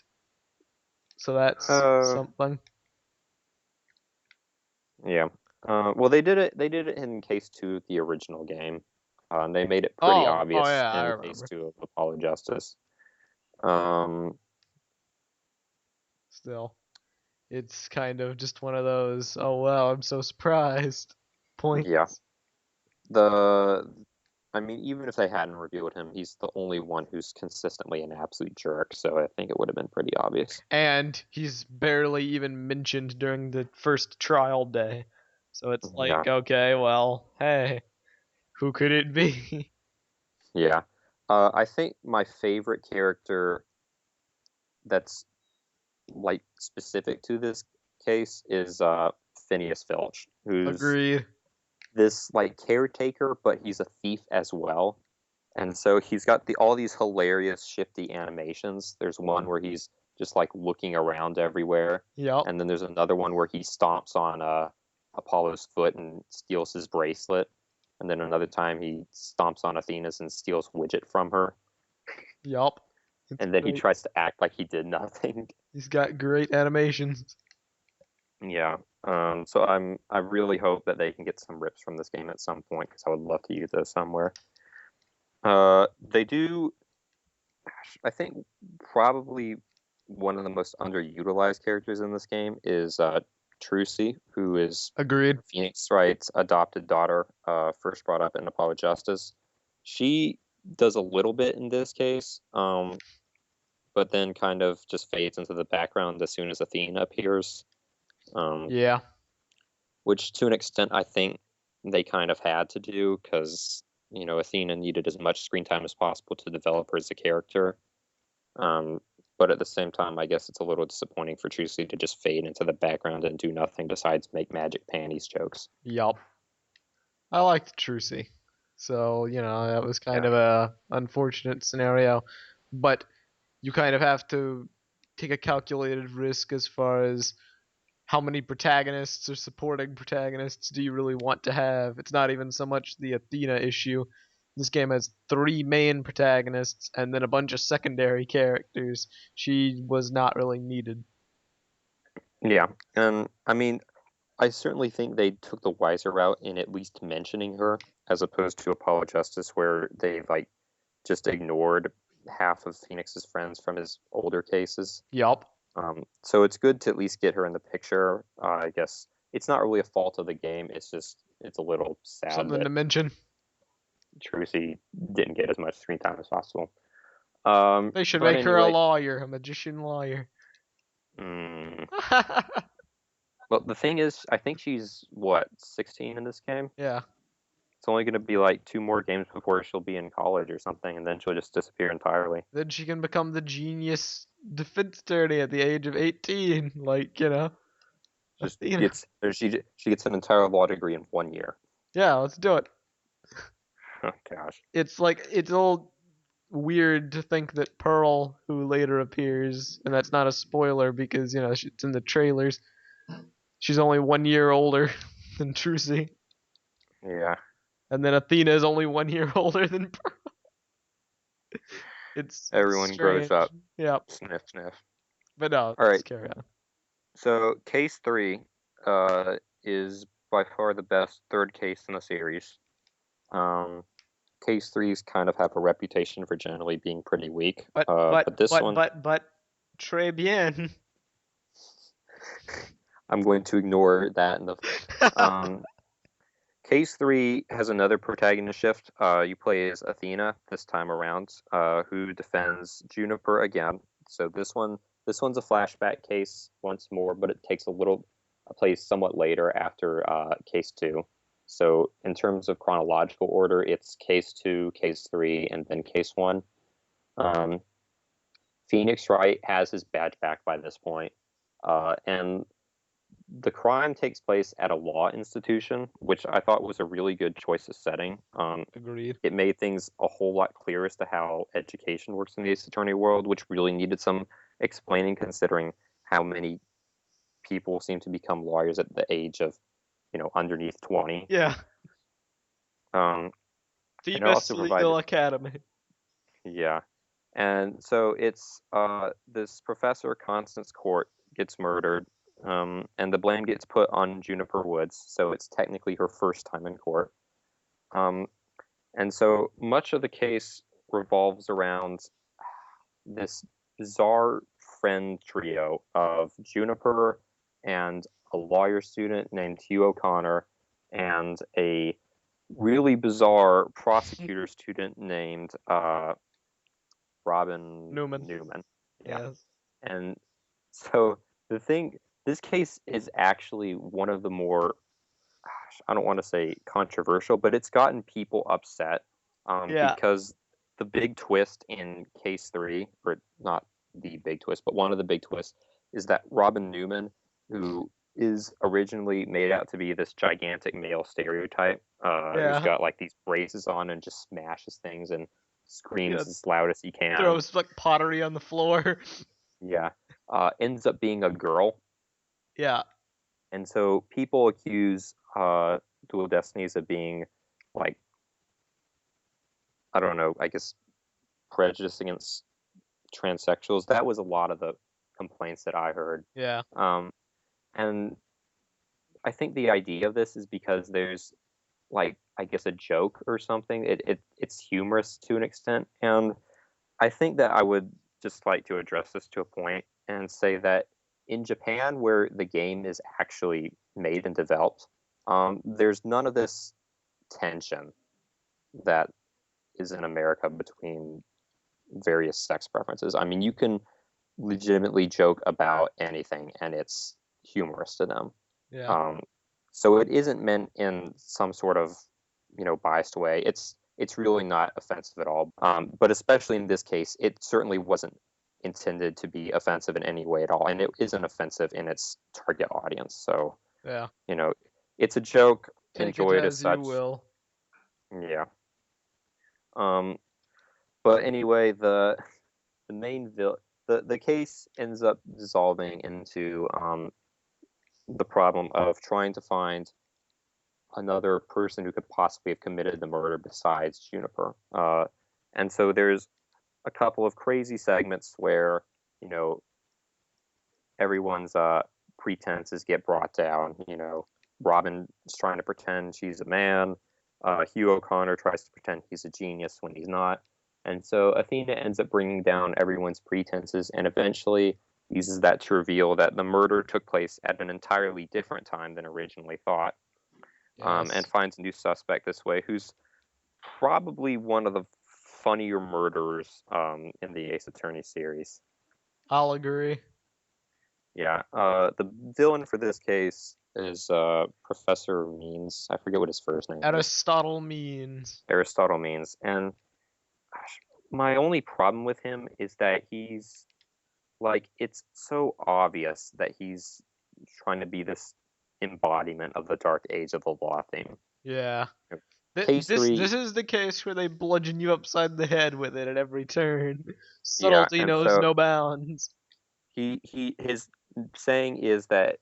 So that's Uh, something. yeah. Well, they did it. They did it in case 2 of the original game. And they made it pretty Oh obvious yeah, I in case remember. 2 of Apollo Justice. Um, Still, it's kind of just one of those. Oh wow, I'm so surprised. yeah. Points. I mean, even if they hadn't revealed him, he's the only one who's consistently an absolute jerk. So I think it would have been pretty obvious. And he's barely even mentioned during the first trial day. So it's Yeah. like, okay, well, hey, who could it be? Yeah. I think my favorite character that's like specific to this case is Phineas Filch, who's Agreed. this like caretaker, but he's a thief as well. And so he's got all these hilarious shifty animations. There's one where he's just like looking around everywhere. Yep. And then there's another one where he stomps on Apollo's foot and steals his bracelet. And then another time he stomps on Athena's and steals Widget from her. Yup. It's And then he great. tries to act like he did nothing. He's got great animations. Yeah. So I really hope that they can get some rips from this game at some point because I would love to use those somewhere. They do. I think probably one of the most underutilized characters in this game is Trucy, who is Agreed. Phoenix Wright's adopted daughter, first brought up in Apollo Justice. She does a little bit in this case, but then kind of just fades into the background as soon as Athena appears. Yeah. Which to an extent I think they kind of had to do because Athena needed as much screen time as possible to develop her as a character. But at the same time, I guess it's a little disappointing for Trucy to just fade into the background and do nothing besides make magic panties jokes. Yup. I liked Trucy. So, that was kind Yeah. of a unfortunate scenario. But you kind of have to take a calculated risk as far as how many protagonists or supporting protagonists do you really want to have. It's not even so much the Athena issue. This game has 3 main protagonists and then a bunch of secondary characters. She was not really needed. Yeah, and I mean, I certainly think they took the wiser route in at least mentioning her, as opposed to Apollo Justice, where they like just ignored half of Phoenix's friends from his older cases. Yup. So it's good to at least get her in the picture. I guess it's not really a fault of the game. It's a little sad Something that to mention. Trucy didn't get as much screen time as possible. They should But make her a anyway, lawyer, a magician lawyer. mm, well, the thing is, I think she's what 16 in this game. Yeah. It's only going to be like 2 more games before she'll be in college or something, and then she'll just disappear entirely. Then she can become the genius defense attorney at the age of 18. Like, Just Athena. gets she gets an entire law degree in 1 year. Yeah, let's do it. Oh gosh. It's like, it's all weird to think that Pearl, who later appears, and that's not a spoiler because, it's in the trailers, she's only 1 year older than Trucy. Yeah. And then Athena is only 1 year older than Pearl. It's Everyone grows strange. up. Yeah. Sniff, sniff. But no, All let's right. carry on. So case 3 is by far the best third case in the series. Case 3s kind of have a reputation for generally being pretty weak. But this one, très bien. I'm going to ignore that. Case 3 has another protagonist shift. You play as Athena this time around, who defends Juniper again. So this one's a flashback case once more, but it takes plays somewhat later after case 2. So in terms of chronological order, it's case 2, case 3, and then case 1. Phoenix Wright has his badge back by this point, and the crime takes place at a law institution, which I thought was a really good choice of setting. Agreed. It made things a whole lot clearer as to how education works in the Ace Attorney world, which really needed some explaining considering how many people seem to become lawyers at the age of, underneath 20. Yeah. And it Phoenix also Legal provided, Academy. yeah. And so it's this Professor Constance Court gets murdered, and the blame gets put on Juniper Woods, so it's technically her first time in court. And so much of the case revolves around this bizarre friend trio of Juniper and a lawyer student named Hugh O'Connor and a really bizarre prosecutor student named Robin Newman. Yeah. Yes. And so this case is actually one of the more, I don't want to say controversial, but it's gotten people upset Yeah. because the big twist in case 3, or not the big twist, but one of the big twists is that Robin Newman, who is originally made out to be this gigantic male stereotype, who's got like these braces on and just smashes things and screams as loud as he can. Throws like pottery on the floor. yeah, ends up being a girl. Yeah. And so people accuse Dual Destinies of being, like, I don't know, I guess prejudice against transsexuals. That was a lot of the complaints that I heard. Yeah. Um, and I think the idea of this is because there's, like, I guess a joke or something. It's humorous to an extent, and I think that I would just like to address this to a point and say that in Japan, where the game is actually made and developed, there's none of this tension that is in America between various sex preferences. I mean, you can legitimately joke about anything, and it's humorous to them. Yeah. Um, so it isn't meant in some sort of, biased way. It's really not offensive at all. But especially in this case, it certainly wasn't intended to be offensive in any way at all, and it isn't offensive in its target audience. So, Yeah. you know, it's a joke. Take it Enjoy it as as you such. will. Yeah. Um, but anyway, the main the case ends up dissolving into the problem of trying to find another person who could possibly have committed the murder besides Juniper. And so there's a couple of crazy segments where, you know, everyone's pretenses get brought down. Robin's trying to pretend she's a man. Hugh O'Connor tries to pretend he's a genius when he's not. And so Athena ends up bringing down everyone's pretenses and eventually uses that to reveal that the murder took place at an entirely different time than originally thought, and Yes. finds a new suspect this way who's probably one of the funnier murderers in the Ace Attorney series. I'll agree. Yeah, the villain for this case is Professor Means. I forget what his first name is. Aristotle means. Aristotle Means. And gosh, my only problem with him is that he's, like, it's so obvious that he's trying to be this embodiment of the dark age of the law theme. Yeah. Case This three, is the case where they bludgeon you upside the head with it at every turn. yeah, Subtlety and knows so no bounds. his saying is that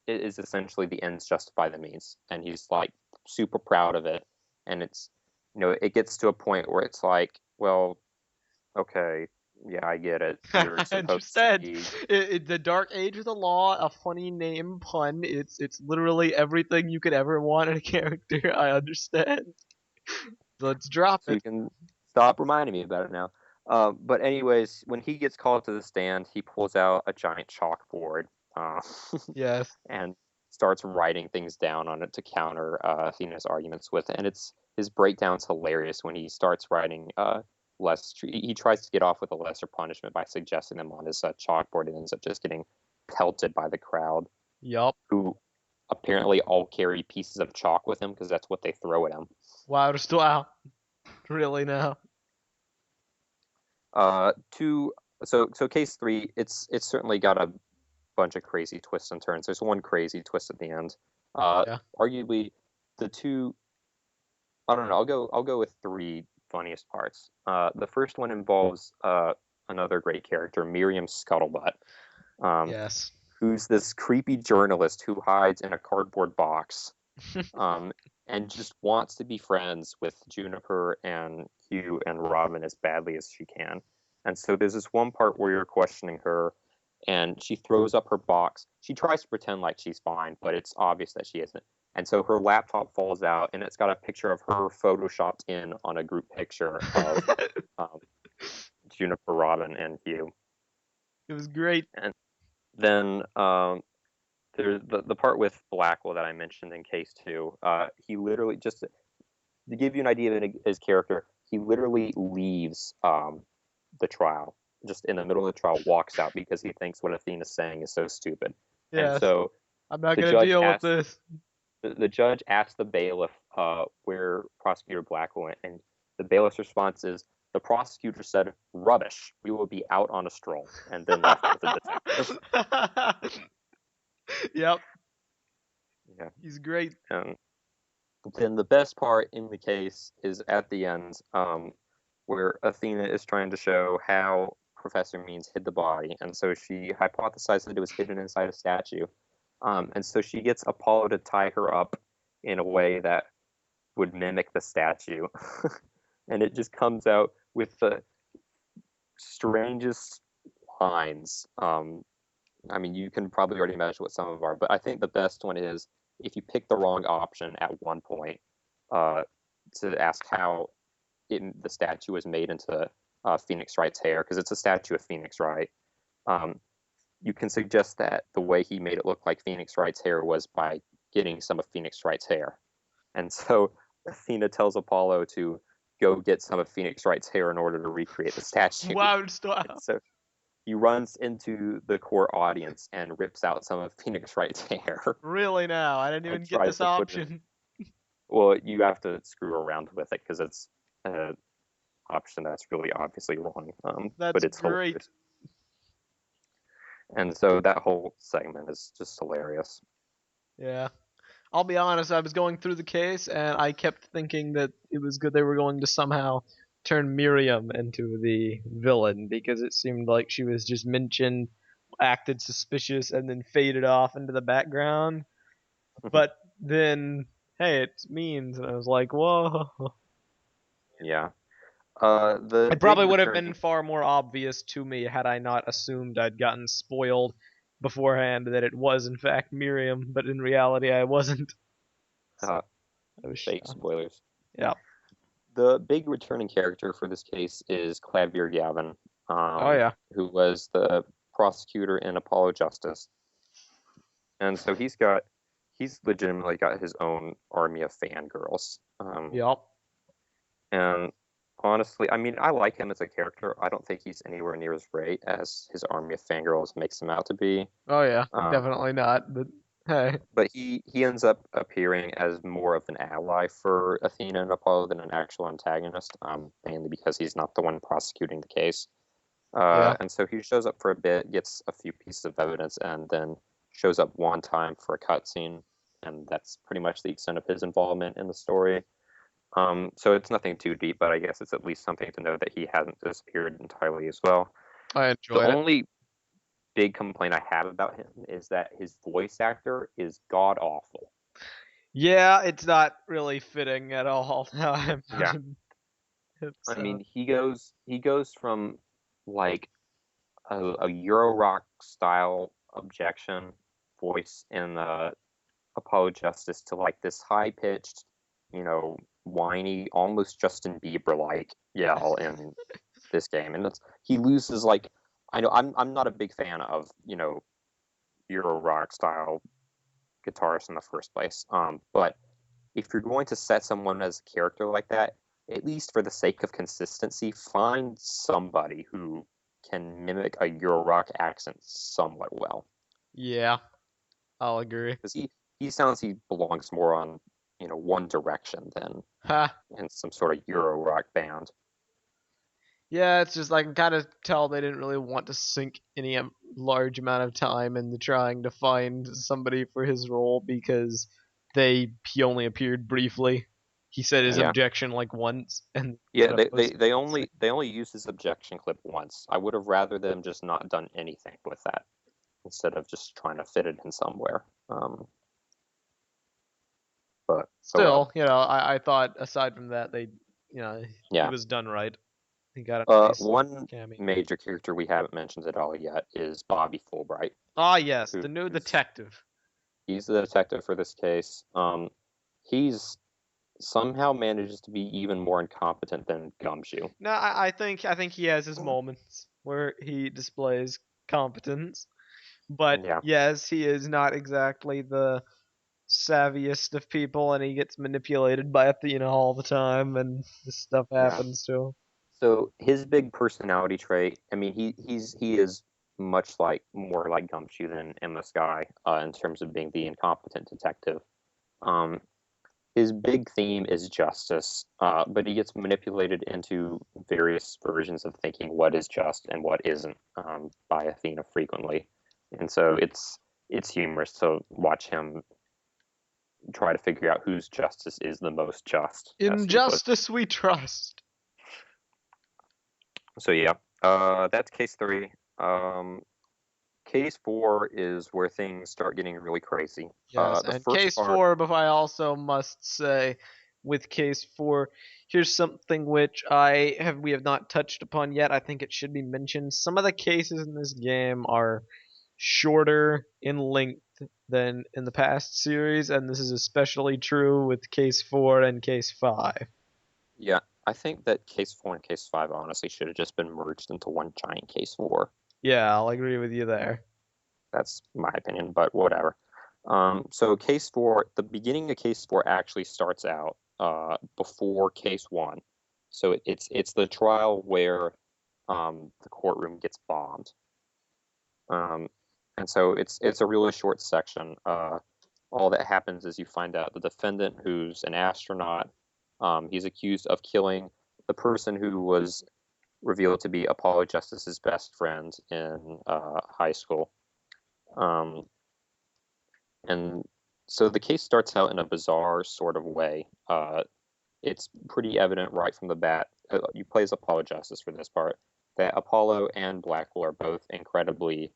it is essentially the ends justify the means, and he's, like, super proud of it. And it's, it gets to a point where it's like, well, okay, yeah, I get it. You're I supposed to understand. be. The Dark Age of the Law, a funny name pun. It's literally everything you could ever want in a character. I understand. Let's drop So it. you can stop reminding me about it now. But anyways, when he gets called to the stand, he pulls out a giant chalkboard, uh, Yes. and starts writing things down on it to counter Athena's arguments with it. And his breakdown's hilarious when he starts writing he tries to get off with a lesser punishment by suggesting them on his chalkboard, and ends up just getting pelted by the crowd, Yup. who apparently all carry pieces of chalk with them because that's what they throw at him. Wow, just wow. Really now. Two. So case three, it's certainly got a bunch of crazy twists and turns. There's one crazy twist at the end. Yeah. Arguably, the two. I don't know. I'll go with three funniest parts. The first one involves another great character, Miriam Scuttlebutt, um, Yes. who's this creepy journalist who hides in a cardboard box, um, and just wants to be friends with Juniper and Hugh and Robin as badly as she can. And so there's this one part where you're questioning her, and she throws up her box. She tries to pretend like she's fine, but it's obvious that she isn't. And so her laptop falls out, and it's got a picture of her photoshopped in on a group picture of um, Juniper, Robin, and Hugh. It was great. And then there's the part with Blackwell that I mentioned in case two. He literally, just to give you an idea of his character, he literally leaves the trial, just in the middle of the trial, walks out because he thinks what Athena's saying is so stupid. And Yes. so I'm not the gonna judge deal with asks this. the judge asks the bailiff where prosecutor Blackwell went, and the bailiff's response is, "The prosecutor said rubbish. We will be out on a stroll," and then left with the detective. Yep. Yeah. He's great. And then the best part in the case is at the end, where Athena is trying to show how professor means hid the body, and so she hypothesized that it was hidden inside a statue. And so she gets Apollo to tie her up in a way that would mimic the statue. And it just comes out with the strangest lines. I mean, you can probably already imagine what some of them are, but I think the best one is if you pick the wrong option at one point to ask how the statue was made into Phoenix Wright's hair, because it's a statue of Phoenix Wright. You can suggest that the way he made it look like Phoenix Wright's hair was by getting some of Phoenix Wright's hair. And so Athena tells Apollo to go get some of Phoenix Wright's hair in order to recreate the statue. Wow, stop. And so he runs into the court audience and rips out some of Phoenix Wright's hair. Really now? I didn't even get this option. Well, you have to screw around with it because it's an option that's really obviously wrong. That's but it's great. hilarious. And so that whole segment is just hilarious. Yeah. I'll be honest, I was going through the case and I kept thinking that it was good they were going to somehow turn Miriam into the villain, because it seemed like she was just mentioned, acted suspicious, and then faded off into the background. But then, hey, it's Means, and I was like, whoa. Yeah. It probably would have been far more obvious to me had I not assumed I'd gotten spoiled beforehand that it was in fact Miriam, but in reality I wasn't. So, I was fake spoilers. Yeah. The big returning character for this case is Clavier Gavin, who was the prosecutor in Apollo Justice. And so he's legitimately got his own army of fangirls. Yep. And honestly, I mean, I like him as a character. I don't think he's anywhere near as great as his army of fangirls makes him out to be. Oh yeah, definitely not. But hey. But he ends up appearing as more of an ally for Athena and Apollo than an actual antagonist, mainly because he's not the one prosecuting the case. And so he shows up for a bit, gets a few pieces of evidence, and then shows up one time for a cutscene, and that's pretty much the extent of his involvement in the story. So it's nothing too deep, but I guess it's at least something to know that he hasn't disappeared entirely as well. I enjoyed it. The only big complaint I have about him is that his voice actor is god awful. Yeah, it's not really fitting at all. Yeah. I mean, he goes from like a Euro rock style objection voice in Apollo Justice to like this high pitched, whiny, almost Justin Bieber like yell in this game, and he loses like. I know I'm not a big fan of Euro rock style guitarists in the first place. But if you're going to set someone as a character like that, at least for the sake of consistency, find somebody who can mimic a Euro rock accent somewhat well. Yeah, I'll agree. Because he sounds he belongs more on One Direction than in some sort of Euro rock band. Yeah, it's just I can kind of tell they didn't really want to sink any large amount of time into trying to find somebody for his role, because he only appeared briefly. He said his objection like once, and they only used his objection clip once. I would have rather them just not done anything with that instead of just trying to fit it in somewhere. But still, I thought aside from that, he was done right. He got a nice one cameo. major character we haven't mentioned at all yet is Bobby Fulbright. Ah, yes, the new detective. He's the detective for this case. He's somehow manages to be even more incompetent than Gumshoe. No, I think he has his moments where he displays competence, but yes, he is not exactly the savviest of people, and he gets manipulated by Athena all the time, and this stuff happens to him. So his big personality trait, I mean, he is much more like Gumshoe than Emma Sky in terms of being the incompetent detective. His big theme is justice, but he gets manipulated into various versions of thinking what is just and what isn't by Athena frequently, and so it's humorous to watch him try to figure out whose justice is the most just. In justice we trust. So yeah, That's case 3. Case 4 is where things start getting really crazy. Yes, The and first case part, 4, but I also must say, with case 4, here's something which we have not touched upon yet. I think it should be mentioned. Some of the cases in this game are shorter in length than in the past series, and this is especially true with case 4 and case 5. yeah, I think that case 4 and case 5 honestly should have just been merged into one giant case 4. Yeah, I'll agree with you there. That's my opinion, but whatever. So case 4, the beginning of case 4 actually starts out before case 1. So it's the trial where the courtroom gets bombed. Um, and so it's a really short section. All that happens is you find out the defendant, who's an astronaut, he's accused of killing the person who was revealed to be Apollo Justice's best friend in high school. Um, and so the case starts out in a bizarre sort of way. It's pretty evident right from the bat. You play as Apollo Justice for this part, that Apollo and Blackwell are both incredibly,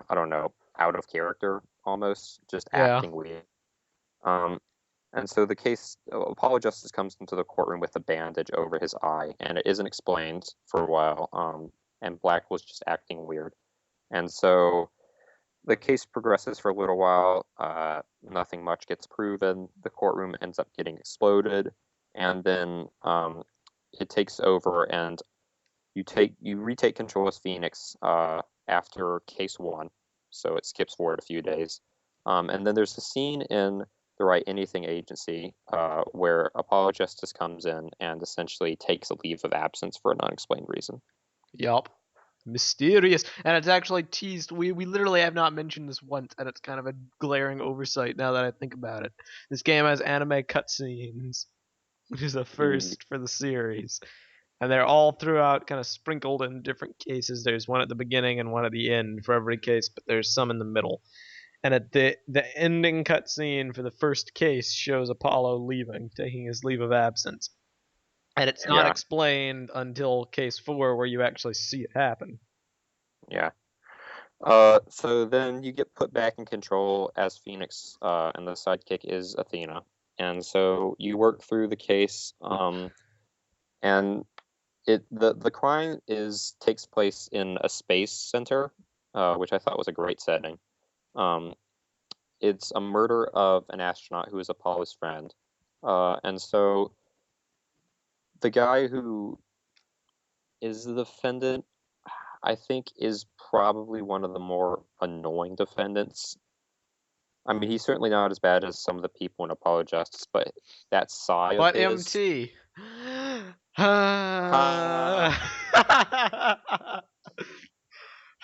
I don't know, out of character almost, just Yeah. acting weird. Um, and so the case, Apollo Justice comes into the courtroom with a bandage over his eye, and it isn't explained for a while. And Blackwell's just acting weird. And so the case progresses for a little while. Nothing much gets proven. The courtroom ends up getting exploded, and then it takes over, and you retake control as Phoenix after case 1. So it skips forward a few days, and then there's a scene in the Right Anything Agency where Apollo Justice comes in and essentially takes a leave of absence for an unexplained reason. Yup. Mysterious. And it's actually teased. We literally have not mentioned this once, and it's kind of a glaring oversight now that I think about it. This game has anime cutscenes, which is a first for the series. And they're all throughout, kind of sprinkled in different cases. There's one at the beginning and one at the end for every case, but there's some in the middle. And at the ending cutscene for the first case shows Apollo leaving, taking his leave of absence. And it's not Yeah, explained until case 4 where you actually see it happen. yeah. So then you get put back in control as Phoenix, and the sidekick is Athena. And so you work through the case, and the crime takes place in a space center, which I thought was a great setting. Um, it's a murder of an astronaut who is Apollo's friend, and so the guy who is the defendant, I think, is probably one of the more annoying defendants. I mean, he's certainly not as bad as some of the people in Apollo Justice, but that sigh of But his. MT. Ha!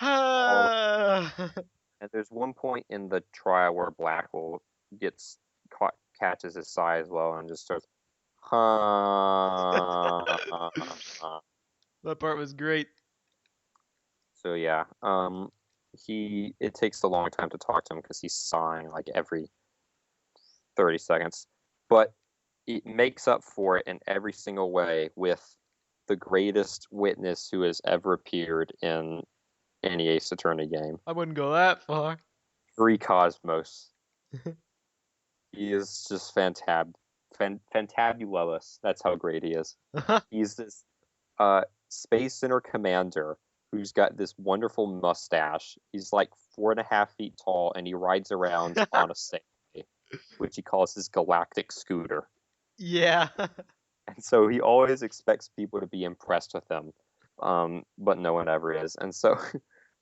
All, and there's one point in the trial where Blackwell gets caught, catches his sigh as well, and just starts, ha. That part was great. So yeah, it takes a long time to talk to him because he's sighing like every 30 seconds, but it makes up for it in every single way with the greatest witness who has ever appeared in any Ace Attorney game, I wouldn't go that far. Free Cosmos. He is just fantabulous. That's how great he is. He's this Space Center commander who's got this wonderful mustache. He's like 4.5 feet tall, and he rides around on a Segway, which he calls his galactic scooter. Yeah. And so he always expects people to be impressed with him, but no one ever is. And so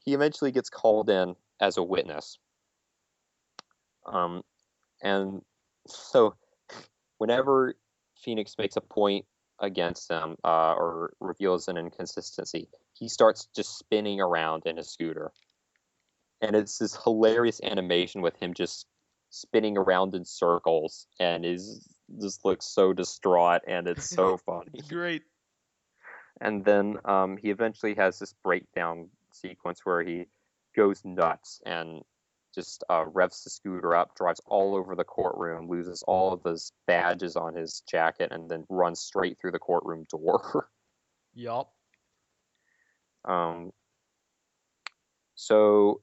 he eventually gets called in as a witness. Um, and so whenever Phoenix makes a point against him or reveals an inconsistency, he starts just spinning around in his scooter. And it's this hilarious animation with him just spinning around in circles and is just looks so distraught, and it's so funny. It's great. And then he eventually has this breakdown sequence where he goes nuts and just revs the scooter up, drives all over the courtroom, loses all of his badges on his jacket, and then runs straight through the courtroom door. Yup. Um, so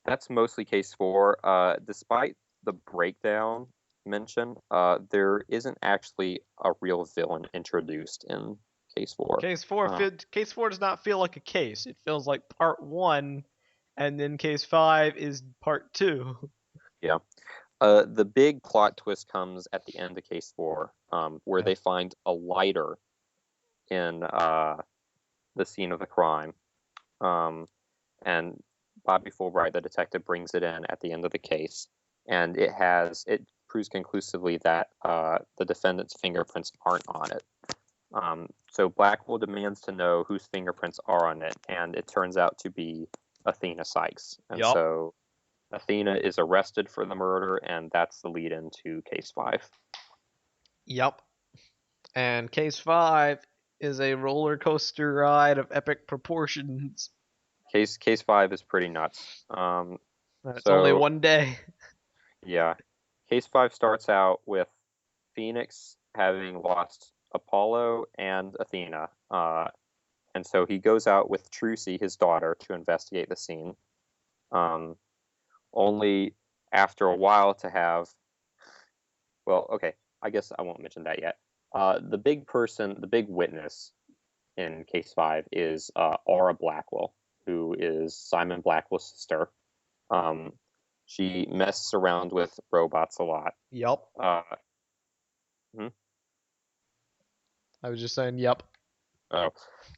that's mostly case 4. Despite the breakdown mention, there isn't actually a real villain introduced in case 4. Case 4 does not feel like a case. It feels like part 1, and then case 5 is part 2. Yeah. The big plot twist comes at the end of case 4, where Yeah. they find a lighter in the scene of the crime. And Bobby Fulbright, the detective, brings it in at the end of the case, and it proves conclusively that the defendant's fingerprints aren't on it. So Blackwell demands to know whose fingerprints are on it, and it turns out to be Athena Sykes. And Yup. so Athena is arrested for the murder, and that's the lead into case 5. Yep. And case 5 is a roller coaster ride of epic proportions. Case 5 is pretty nuts. It's only So one day. yeah, case 5 starts out with Phoenix having lost Apollo and Athena, and so he goes out with Trucy, his daughter, to investigate the scene. Only after a while to have, well, okay, I guess I won't mention that yet. The big witness in case 5 is Aura Blackwell, who is Simon Blackwell's sister. She messes around with robots a lot. Yup. Hmm? I was just saying, yep. Oh.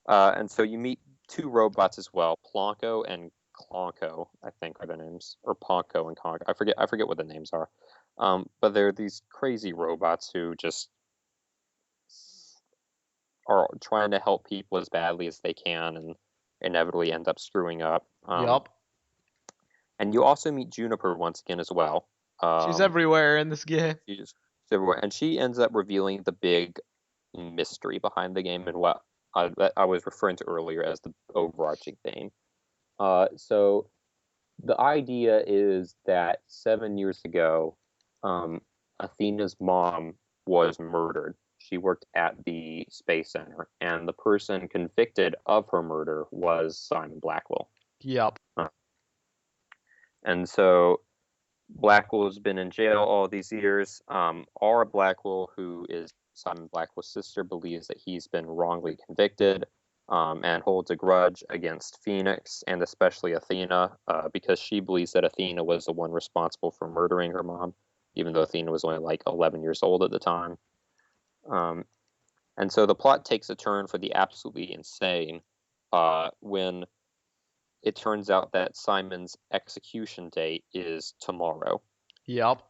And so you meet 2 robots as well, Plonko and Clonko, I think are the names, or Ponko and Conko. I forget what the names are. But they're these crazy robots who just are trying to help people as badly as they can and inevitably end up screwing up. Yup. And you also meet Juniper once again as well. She's everywhere in this game. She's everywhere, and she ends up revealing the big mystery behind the game and what I was referring to earlier as the overarching theme. So the idea is that 7 years ago, Athena's mom was murdered. She worked at the Space Center, and the person convicted of her murder was Simon Blackwell. Yup. And so Blackwell's been in jail all these years. Aura Blackwell, who is Simon Blackwell's sister, believes that he's been wrongly convicted, and holds a grudge against Phoenix and especially Athena, because she believes that Athena was the one responsible for murdering her mom, even though Athena was only like 11 years old at the time. And so the plot takes a turn for the absolutely insane when it turns out that Simon's execution date is tomorrow. Yup.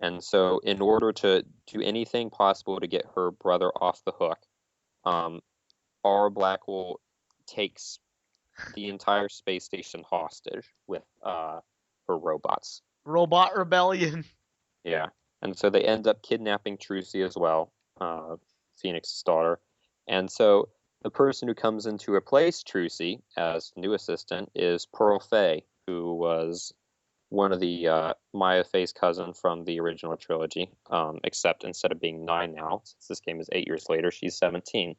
And so, in order to do anything possible to get her brother off the hook, Aura Blackwell takes the entire space station hostage with her robots. Robot rebellion. Yeah. And so they end up kidnapping Trucy as well, Phoenix's daughter. And so the person who comes in to replace Trucy as new assistant is Pearl Fay, who was one of the Maya Fey's cousin from the original trilogy, except instead of being 9 now, since this game is 8 years later, she's 17.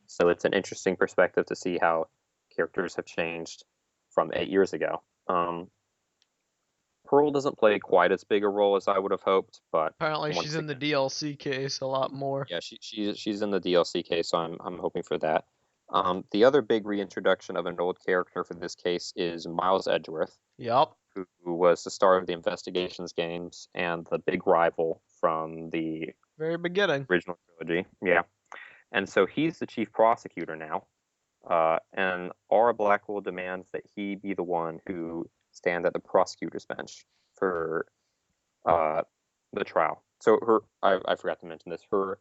So it's an interesting perspective to see how characters have changed from 8 years ago. Pearl doesn't play quite as big a role as I would have hoped, but Apparently she's once in the again, DLC case a lot more. yeah, she's in the DLC case, so I'm hoping for that. The other big reintroduction of an old character for this case is Miles Edgeworth, Yup. who was the star of the Investigations games and the big rival from the Very beginning. original trilogy. Yeah, and so he's the chief prosecutor now, and Aura Blackwell demands that he be the one who stand at the prosecutor's bench for the trial. So I forgot to mention this. Her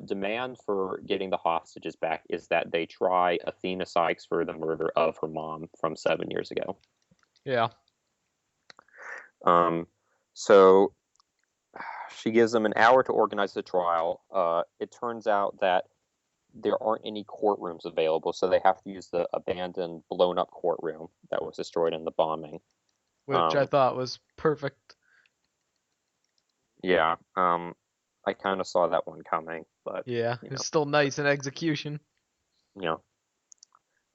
demand for getting the hostages back is that they try Athena Sykes for the murder of her mom from 7 years ago. Yeah. So she gives them an hour to organize the trial. It turns out that there aren't any courtrooms available, so they have to use the abandoned, blown-up courtroom that was destroyed in the bombing. Which I thought was perfect. Yeah, I kind of saw that one coming, but Yeah, it's still nice in execution. you know.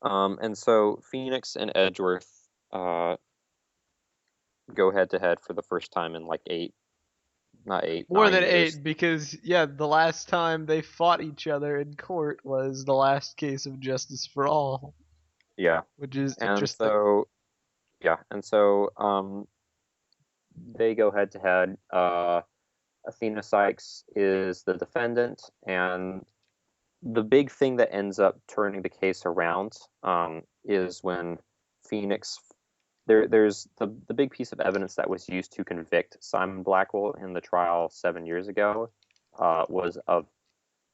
And so Phoenix and Edgeworth go head to head for the first time in like More than 9 years. 8, because the last time they fought each other in court was the last case of Justice for All, Yeah. which is And interesting. so, they go head to head. Athena Sykes is the defendant, and the big thing that ends up turning the case around is when Phoenix. There's the big piece of evidence that was used to convict Simon Blackwell in the trial 7 years ago was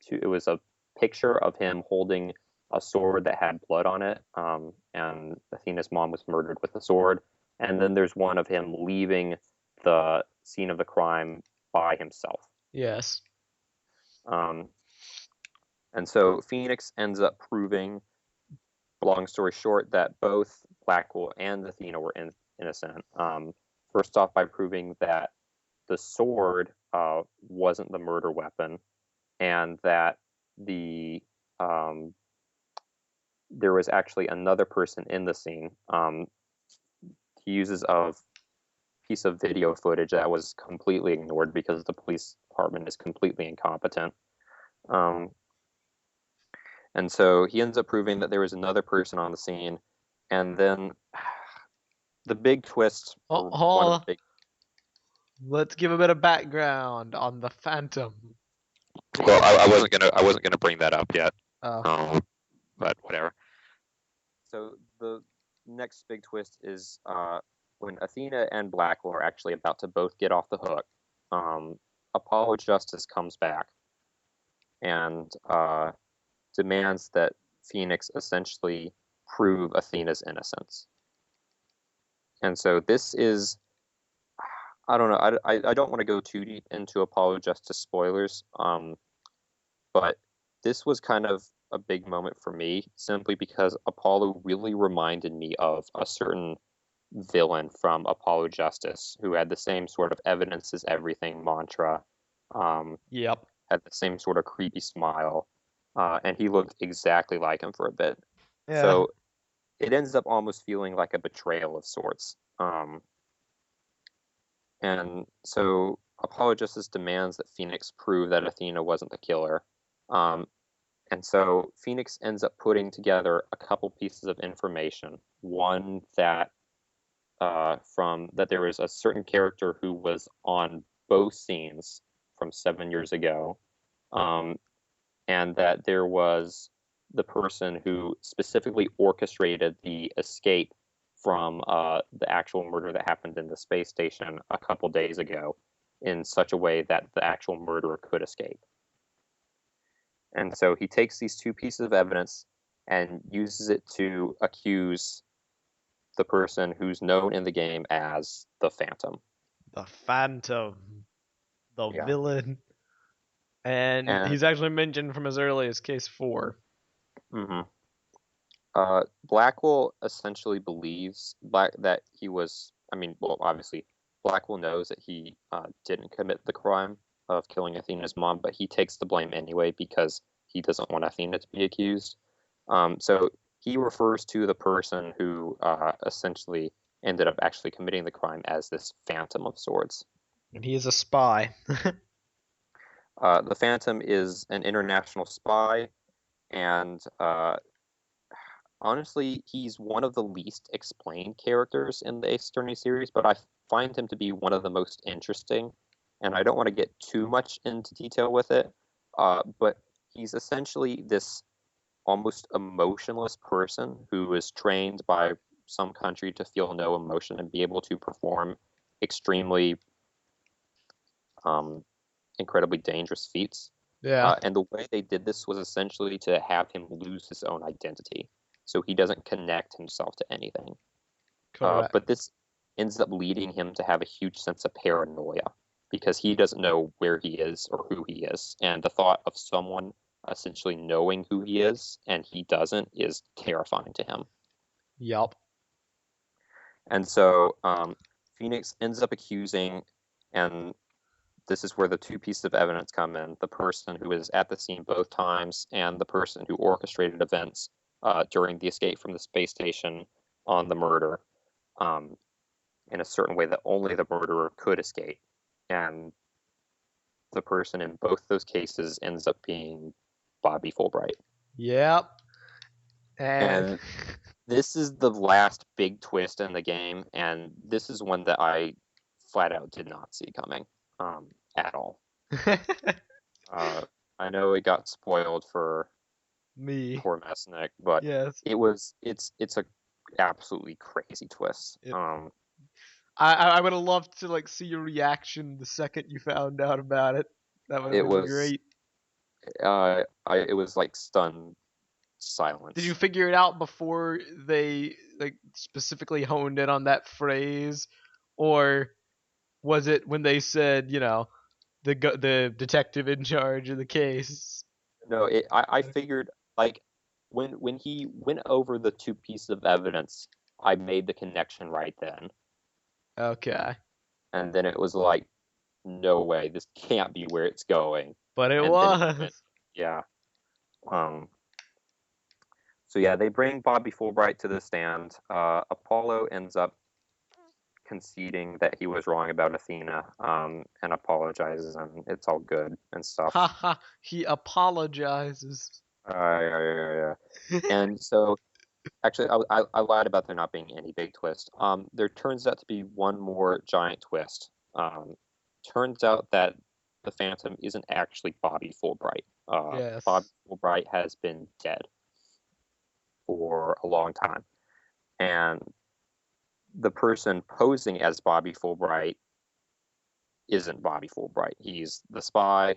it was a picture of him holding a sword that had blood on it, and Athena's mom was murdered with the sword. And then there's one of him leaving the scene of the crime by himself. Yes. And so Phoenix ends up proving, long story short, that both Blackwell and Athena were innocent. First off, by proving that the sword wasn't the murder weapon, and that there was actually another person in the scene. He uses a piece of video footage that was completely ignored because the police department is completely incompetent. And so he ends up proving that there was another person on the scene, and then the big twist, or one of the big. Let's give a bit of background on the Phantom. Well, I wasn't gonna bring that up yet. Oh. But whatever. So the next big twist is when Athena and Blackwell are actually about to both get off the hook. Apollo Justice comes back and demands that Phoenix essentially prove Athena's innocence. And so this is, I don't know, I don't want to go too deep into Apollo Justice spoilers, but this was kind of a big moment for me, simply because Apollo really reminded me of a certain villain from Apollo Justice who had the same sort of evidence as everything mantra. Yep. Had the same sort of creepy smile, and he looked exactly like him for a bit. Yeah. So it ends up almost feeling like a betrayal of sorts. And so Apollo Justice demands that Phoenix prove that Athena wasn't the killer. And so Phoenix ends up putting together a couple pieces of information. One that that there was a certain character who was on both scenes from 7 years ago, and that there was the person who specifically orchestrated the escape from the actual murder that happened in the space station a couple days ago in such a way that the actual murderer could escape. And so he takes these two pieces of evidence and uses it to accuse the person who's known in the game as the Phantom. The Phantom. The villain. And he's actually mentioned from as early as case 4. Mm-hmm. Blackwell essentially believes that he was, obviously, Blackwell knows that he didn't commit the crime of killing Athena's mom, but he takes the blame anyway because he doesn't want Athena to be accused. So he refers to the person who essentially ended up actually committing the crime as this Phantom of sorts. And he is a spy. The Phantom is an international spy, and honestly, he's one of the least explained characters in the Ace Attorney series, but I find him to be one of the most interesting. And I don't want to get too much into detail with it, but he's essentially this almost emotionless person who is trained by some country to feel no emotion and be able to perform extremely incredibly dangerous feats. Yeah. And the way they did this was essentially to have him lose his own identity, so he doesn't connect himself to anything. But this ends up leading him to have a huge sense of paranoia because he doesn't know where he is or who he is. And the thought of someone essentially knowing who he is and he doesn't is terrifying to him. Yup. And so Phoenix ends up accusing, and this is where the two pieces of evidence come in, the person who was at the scene both times and the person who orchestrated events during the escape from the space station on the murder, in a certain way that only the murderer could escape. And the person in both those cases ends up being Bobby Fulbright. Yep. And And this is the last big twist in the game, and this is one that I flat out did not see coming at all. I know it got spoiled for me. poor Mesonak, but Yes. it's a absolutely crazy twist. It, I would have loved to like see your reaction the second you found out about it. That would have It been was great. it was like stunned Did you silence. figure it out before they like specifically honed in on that phrase, or was it when they said, the detective in charge of the case? No, I figured like when he went over the two pieces of evidence, I made the connection right then, Okay, and then it was like, no way, this can't be where it's going, but it and then it went, was. yeah. Um, so yeah, they bring Bobby Fulbright to the stand. Apollo ends up conceding that he was wrong about Athena, and apologizes, and it's all good and stuff. Haha, he apologizes. Yeah, yeah, yeah. And so, actually, I lied about there not being any big twist. There turns out to be one more giant twist. Turns out that the Phantom isn't actually Bobby Fulbright. Bobby Yes. Fulbright has been dead for a long time, and the person posing as Bobby Fulbright isn't Bobby Fulbright. He's the spy.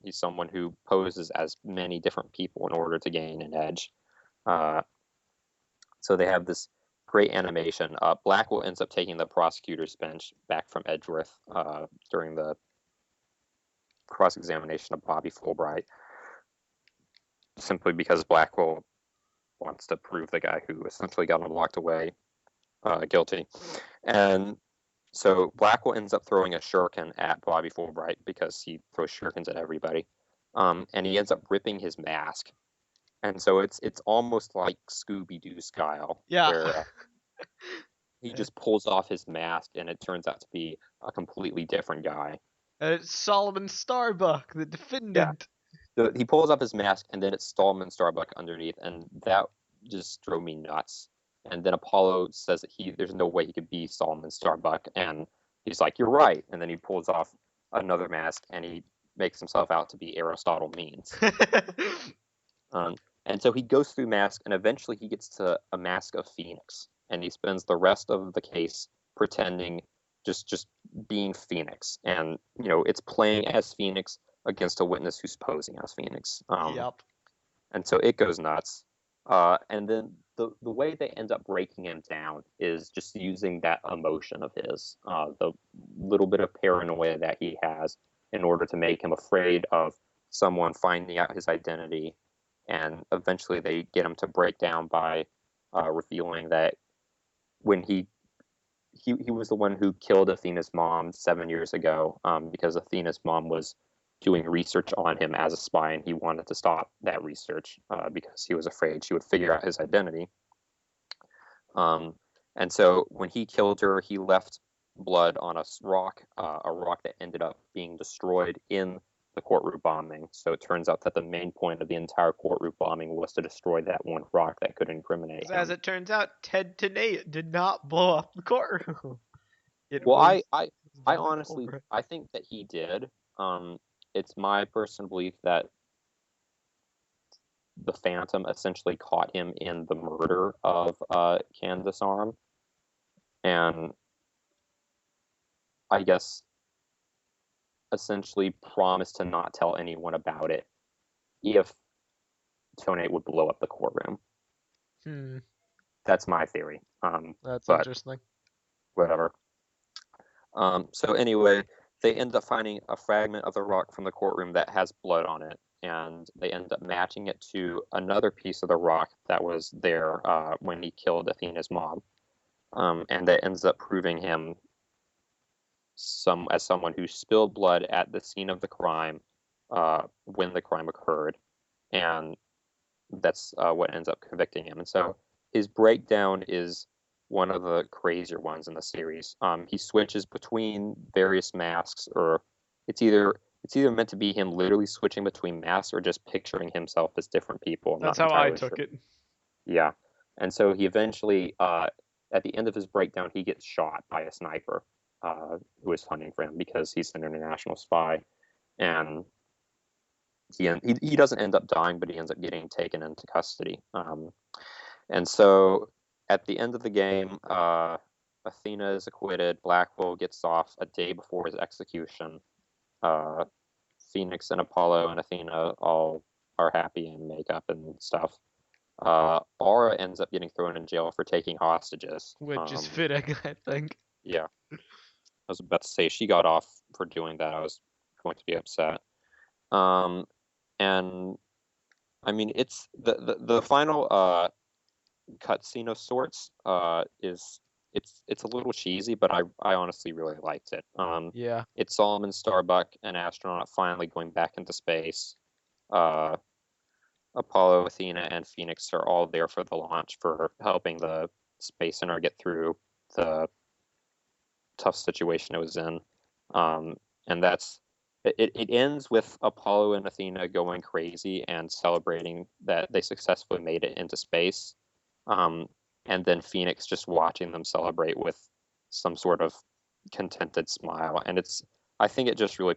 He's someone who poses as many different people in order to gain an edge. Uh, so they have this great animation. Blackwell ends up taking the prosecutor's bench back from Edgeworth during the cross-examination of Bobby Fulbright, simply because Blackwell wants to prove the guy who essentially got him locked away guilty. And so Blackwell ends up throwing a shuriken at Bobby Fulbright because he throws shurikens at everybody. And he ends up ripping his mask. And so it's almost like Scooby-Doo style, Yeah. where he just pulls off his mask and it turns out to be a completely different guy. And it's Solomon Starbuck, the Yeah. defendant. So he pulls off his mask and then it's Stallman Starbuck underneath, and that just drove me nuts. And then Apollo says that there's no way he could be Solomon Starbuck, and he's like, "You're right." And then he pulls off another mask and he makes himself out to be Aristotle Means. Um, and so he goes through masks, and eventually he gets to a mask of Phoenix, and he spends the rest of the case pretending, just being Phoenix, and it's playing as Phoenix against a witness who's posing as Phoenix. Yep. And so it goes nuts. And then the way they end up breaking him down is just using that emotion of his, the little bit of paranoia that he has, in order to make him afraid of someone finding out his identity. And eventually they get him to break down by revealing that when he was the one who killed Athena's mom 7 years ago, because Athena's mom was doing research on him as a spy, and he wanted to stop that research because he was afraid she would figure out his identity. And so when he killed her, he left blood on a rock that ended up being destroyed in the courtroom bombing. So it turns out that the main point of the entire courtroom bombing was to destroy that one rock that could incriminate him. As it turns out, Ted Tenay did not blow up the courtroom. It Well, was I honestly, Fulbright. I think that he did. It's my personal belief that the Phantom essentially caught him in the murder of Candace Arm, and I guess essentially promised to not tell anyone about it if Tonate would blow up the courtroom. Hmm. That's my theory. That's But interesting. whatever. So anyway, they end up finding a fragment of the rock from the courtroom that has blood on it, and they end up matching it to another piece of the rock that was there when he killed Athena's mom, and that ends up proving him as someone who spilled blood at the scene of the crime when the crime occurred, and that's what ends up convicting him. And so his breakdown is one of the crazier ones in the series. He switches between various masks, or it's either meant to be him literally switching between masks or just picturing himself as different people. I'm That's not how I entirely took sure. it. Yeah. And so he eventually, at the end of his breakdown, he gets shot by a sniper who is hunting for him because he's an international spy. And he doesn't end up dying, but he ends up getting taken into custody. And so at the end of the game, Athena is acquitted. Blackwell gets off a day before his execution. Phoenix and Apollo and Athena all are happy and make up and stuff. Aura ends up getting thrown in jail for taking hostages. Which is fitting, I think. Yeah, I was about to say she got off for doing that. I was going to be upset. And I mean, it's the final cutscene of sorts is it's a little cheesy, but I honestly really liked it. Yeah. It's Solomon Starbuck, an astronaut, finally going back into space. Uh, Apollo, Athena, and Phoenix are all there for the launch for helping the Space Center get through the tough situation it was in. And it ends with Apollo and Athena going crazy and celebrating that they successfully made it into space. And then Phoenix just watching them celebrate with some sort of contented smile. And I think it just really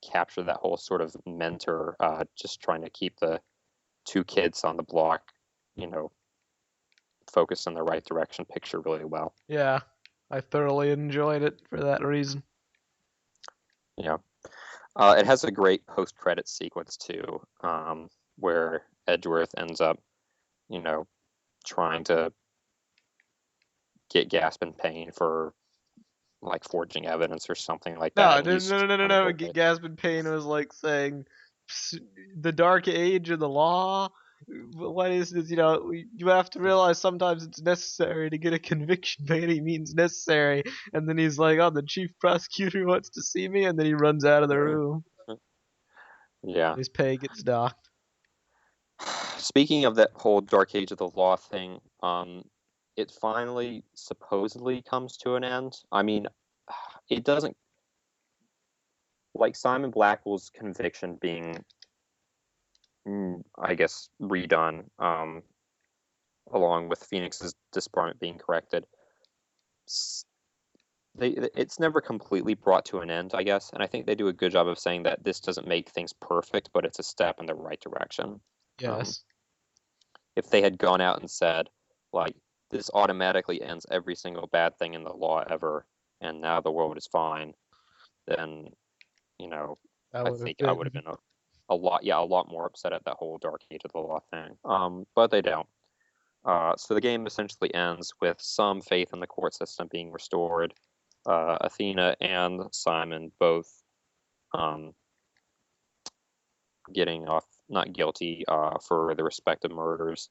captured that whole sort of mentor, just trying to keep the two kids on the block, focused in the right direction picture really well. Yeah. I thoroughly enjoyed it for that reason. Yeah. It has a great post-credit sequence too, where Edgeworth ends up, trying to get Gaspin Payne for like forging evidence or something like that, No, and no, he's no, just no, no, trying to no. go away. Gaspin Payne was like saying, the dark age of the law. What is this? You have to realize sometimes it's necessary to get a conviction by any means necessary. And then he's like, "Oh, the chief prosecutor wants to see me," and then he runs out of the room. Yeah. His pay gets docked. Speaking of that whole Dark Age of the Law thing, it finally supposedly comes to an end. I mean, it doesn't, like Simon Blackwell's conviction being, I guess, redone, along with Phoenix's disbarment being corrected. It's never completely brought to an end, I guess, and I think they do a good job of saying that this doesn't make things perfect, but it's a step in the right direction. Yes. If they had gone out and said, like, this automatically ends every single bad thing in the law ever, and now the world is fine, then, That I would have think I would have been. been a lot more upset at that whole Dark Age of the Law thing. But they don't. So the game essentially ends with some faith in the court system being restored. Athena and Simon both getting off not guilty for the respective murders,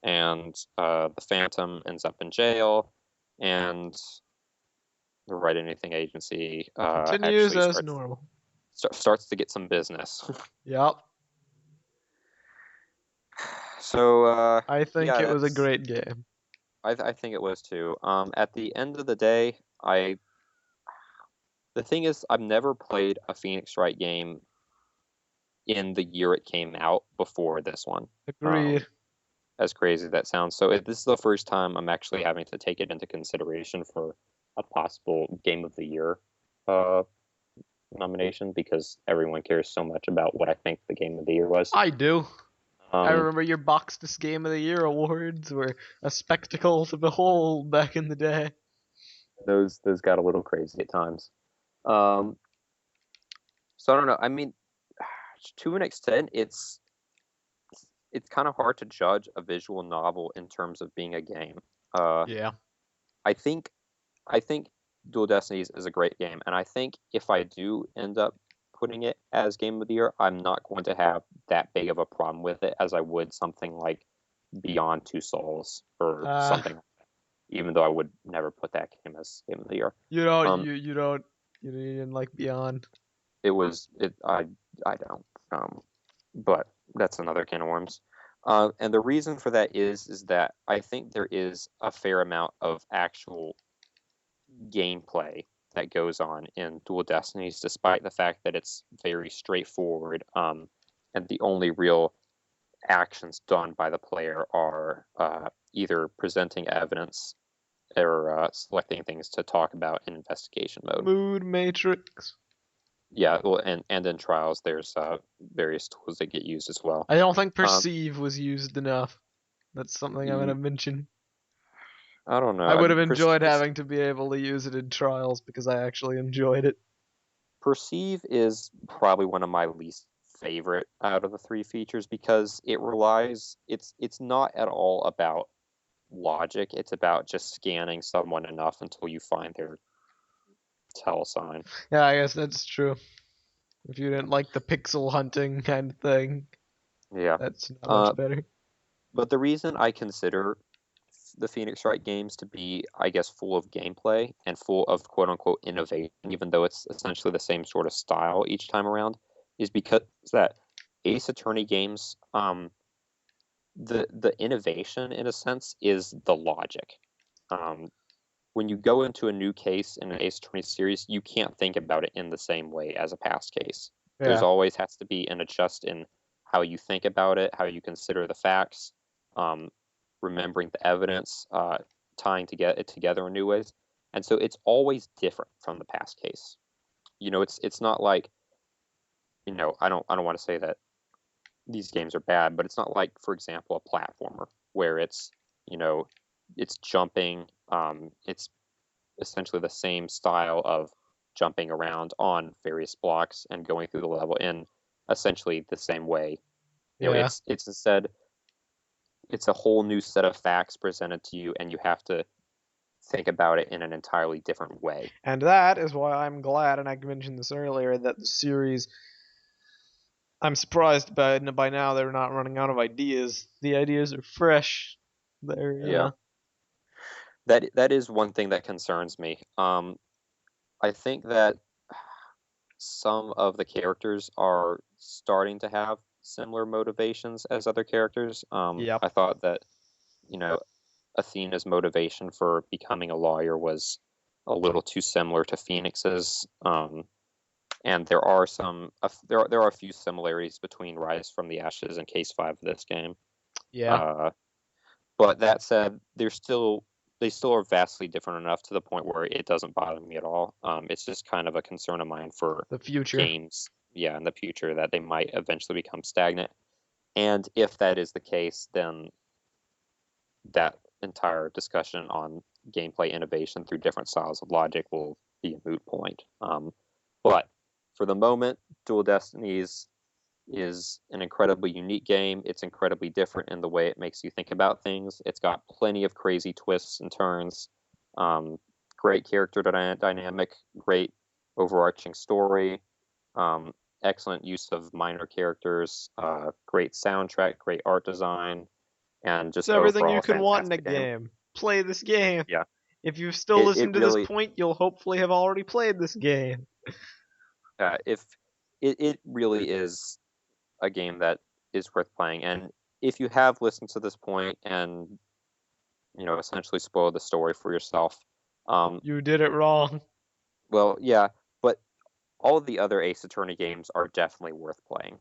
and the Phantom ends up in jail, and the Right Anything Agency Continues actually as normal. starts to get some business. Yep. So I think yeah, it was a that's great game. I think it was too. At the end of the day, the thing is, I've never played a Phoenix Wright game in the year it came out before this one. Agreed. As crazy as that sounds. So this is the first time I'm actually having to take it into consideration for a possible Game of the Year nomination, because everyone cares so much about what I think the Game of the Year was. I do. I Um, remember your Boxtus Game of the Year awards were a spectacle to behold back in the day. those got a little crazy at times. Um, so I don't know. I mean, to an extent, it's kind of hard to judge a visual novel in terms of being a game. Yeah. I think I think Dual Destinies is a great game, and I think if I do end up putting it as Game of the Year, I'm not going to have that big of a problem with it as I would something like Beyond Two Souls or something like that, even though I would never put that game as Game of the Year. You don't. Um, You didn't like Beyond. it was it I don't. But that's another can of worms. And the reason for that is that I think there is a fair amount of actual gameplay that goes on in Dual Destinies, despite the fact that it's very straightforward, and the only real actions done by the player are either presenting evidence or selecting things to talk about in investigation mode. Mood matrix. Yeah, well, and in trials, there's various tools that get used as well. I don't think perceive was used enough. That's something I'm gonna mention. I don't know. I would have Perceive enjoyed having to be able to use it in trials because I actually enjoyed it. Perceive is probably one of my least favorite out of the three features because it's not at all about logic. It's about just scanning someone enough until you find their tell sign. Yeah, I guess that's true. If you didn't like the pixel hunting kind of thing, Yeah. that's not Uh, much better. but the reason I consider the Phoenix Wright games to be, I guess, full of gameplay and full of quote unquote innovation, even though it's essentially the same sort of style each time around, is because that Ace Attorney games, the innovation in a sense is the logic. When you go into a new case in an Ace Attorney series, you can't think about it in the same way as a past case. There's Yeah. always has to be an adjust in how you think about it, how you consider the facts, remembering the evidence, tying it together in new ways, and so it's always different from the past case. It's not like I don't want to say that these games are bad, but it's not like, for example, a platformer where you know it's jumping. It's essentially the same style of jumping around on various blocks and going through the level in essentially the same way. Yeah. It's instead it's a whole new set of facts presented to you, and you have to think about it in an entirely different way. And that is why I'm glad, and I mentioned this earlier, that the series. I'm surprised by now they're not running out of ideas. The ideas are fresh. Yeah, They're that is one thing that concerns me. I think that some of the characters are starting to have similar motivations as other characters. Yep. I thought that, Athena's motivation for becoming a lawyer was a little too similar to Phoenix's. And there are a few similarities between Rise from the Ashes and Case 5 of this game. Yeah. Uh, but that said, they still are vastly different enough to the point where it doesn't bother me at all. It's just kind of a concern of mine for The future. games, yeah, in the future, that they might eventually become stagnant. And if that is the case, then that entire discussion on gameplay innovation through different styles of logic will be a moot point. But for the moment, Dual Destinies is an incredibly unique game. It's incredibly different in the way it makes you think about things. It's got plenty of crazy twists and turns, great character dynamic, great overarching story, excellent use of minor characters, great soundtrack, great art design, and It's just everything overall you a could want in a fantastic game. game. Play this game. Yeah, If you've still it listened to this really, point, you'll hopefully have already played this game. if it really is a game that is worth playing. And if you have listened to this point and essentially spoiled the story for yourself, You did it wrong. well, yeah, but all of the other Ace Attorney games are definitely worth playing,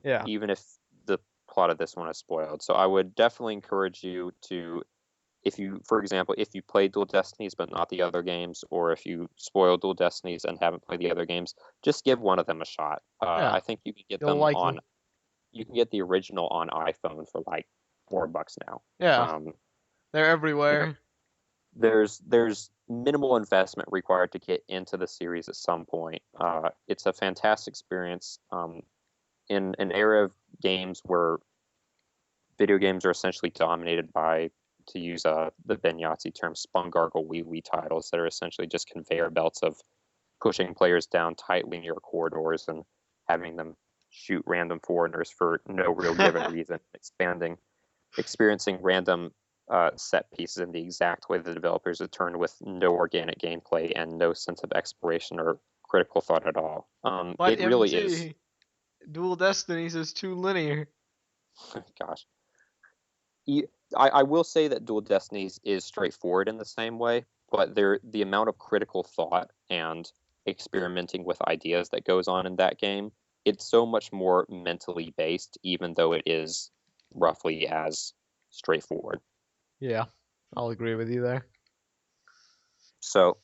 Yeah. even if the plot of this one is spoiled. So I would definitely encourage you to, for example, if you played Dual Destinies but not the other games, or if you spoiled Dual Destinies and haven't played the other games, just give one of them a shot. Yeah. I think you can get You'll them like on. them. You can get the original on iPhone for like $4 now. Yeah. Um, They're you know, everywhere. there's minimal investment required to get into the series at some point. It's a fantastic experience in an era of games where video games are essentially dominated by, to use the Ben Yahtzee term, spungargle wee wee titles that are essentially just conveyor belts of pushing players down tight linear corridors and having them shoot random foreigners for no real given reason, experiencing random set pieces in the exact way the developers had turned, with no organic gameplay and no sense of exploration or critical thought at all. But It really is. MT, Dual Destinies is too linear. Gosh. I will say that Dual Destinies is straightforward in the same way, but the amount of critical thought and experimenting with ideas that goes on in that game, it's so much more mentally based, even though it is roughly as straightforward. Yeah, I'll agree with you there. So,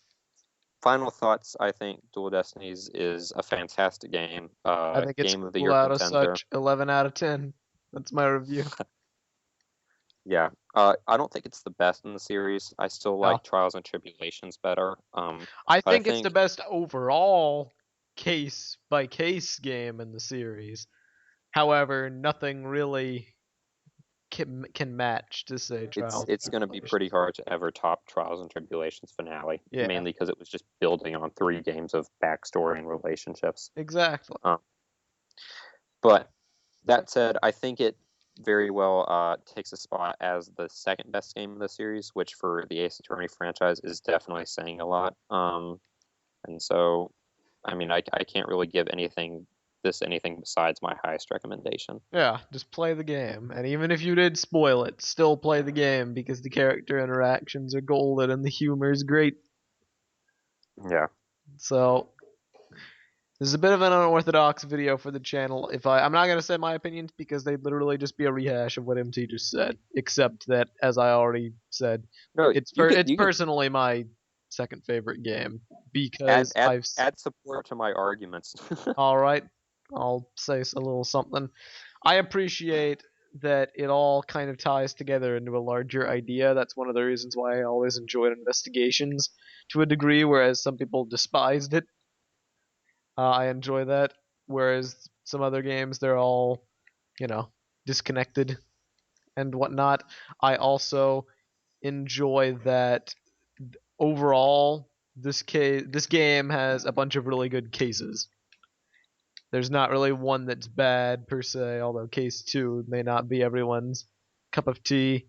final thoughts, I think Dual Destinies is a fantastic game, I think it's game of the cool year out of contender. such. 11 out of 10. That's my review. Yeah. I don't think it's the best in the series. I still No. like Trials and Tribulations better. I But I think it's the think best overall case by case game in the series. However, nothing really can match to say Trials it's and going to be pretty Tribulations. hard to ever top Trials and Tribulations finale, Yeah, mainly because it was just building on 3 games of backstory and relationships. exactly. Um, but that said, I think it very well takes a spot as the second best game of the series, which for the Ace Attorney franchise is definitely saying a lot. And so, I mean, I can't really give anything besides my highest recommendation. Yeah, just play the game. And even if you did spoil it, still play the game because the character interactions are golden and the humor is great. Yeah. So, this is a bit of an unorthodox video for the channel. I'm not gonna say my opinions because they'd literally just be a rehash of what MT just said, except that as I already said, No, it's you can personally my second favorite game add because add add support to my arguments. all right, I'll say a little something. I appreciate that it all kind of ties together into a larger idea. That's one of the reasons why I always enjoyed investigations to a degree, whereas some people despised it. I enjoy that. Whereas some other games, they're all, you know, disconnected and whatnot. I also enjoy that overall this game has a bunch of really good cases. There's not really one that's bad per se, although case 2 may not be everyone's cup of tea.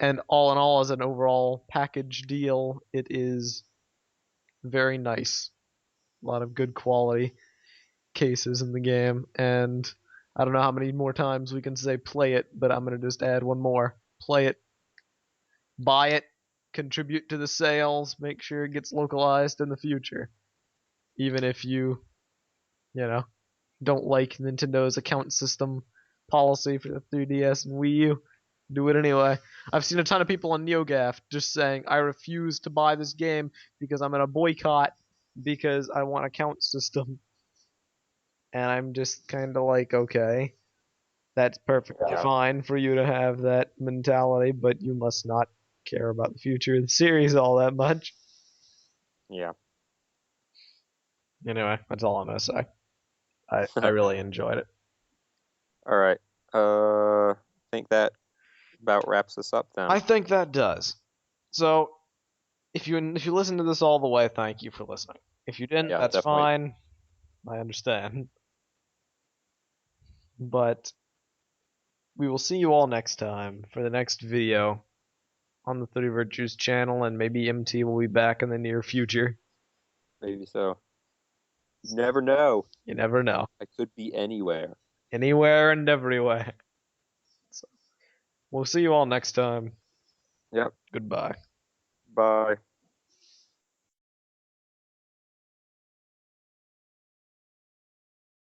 And all in all, as an overall package deal, it is very nice. A lot of good quality cases in the game, and I don't know how many more times we can say play it, but I'm gonna just add one more. Play it, buy it, contribute to the sales, make sure it gets localized in the future. Even if you know, don't like Nintendo's account system policy for the 3DS and Wii U, do it anyway. I've seen a ton of people on NeoGAF just saying, I refuse to buy this game because I'm gonna boycott because I want account system. And I'm just kind of like, okay, that's perfectly Yeah. fine for you to have that mentality, but you must not care about the future of the series all that much. Yeah. Anyway, that's all I'm gonna say. I really enjoyed it. All right. I think that about wraps us up then. I think that does. So if you listen to this all the way, thank you for listening. If you didn't, Yeah, that's definitely. fine. I understand. But we will see you all next time for the next video on the 30 Virtues channel, and maybe MT will be back in the near future. Maybe so. You never know. You never know. I could be anywhere. Anywhere and everywhere. So, we'll see you all next time. Yep. Goodbye. Bye.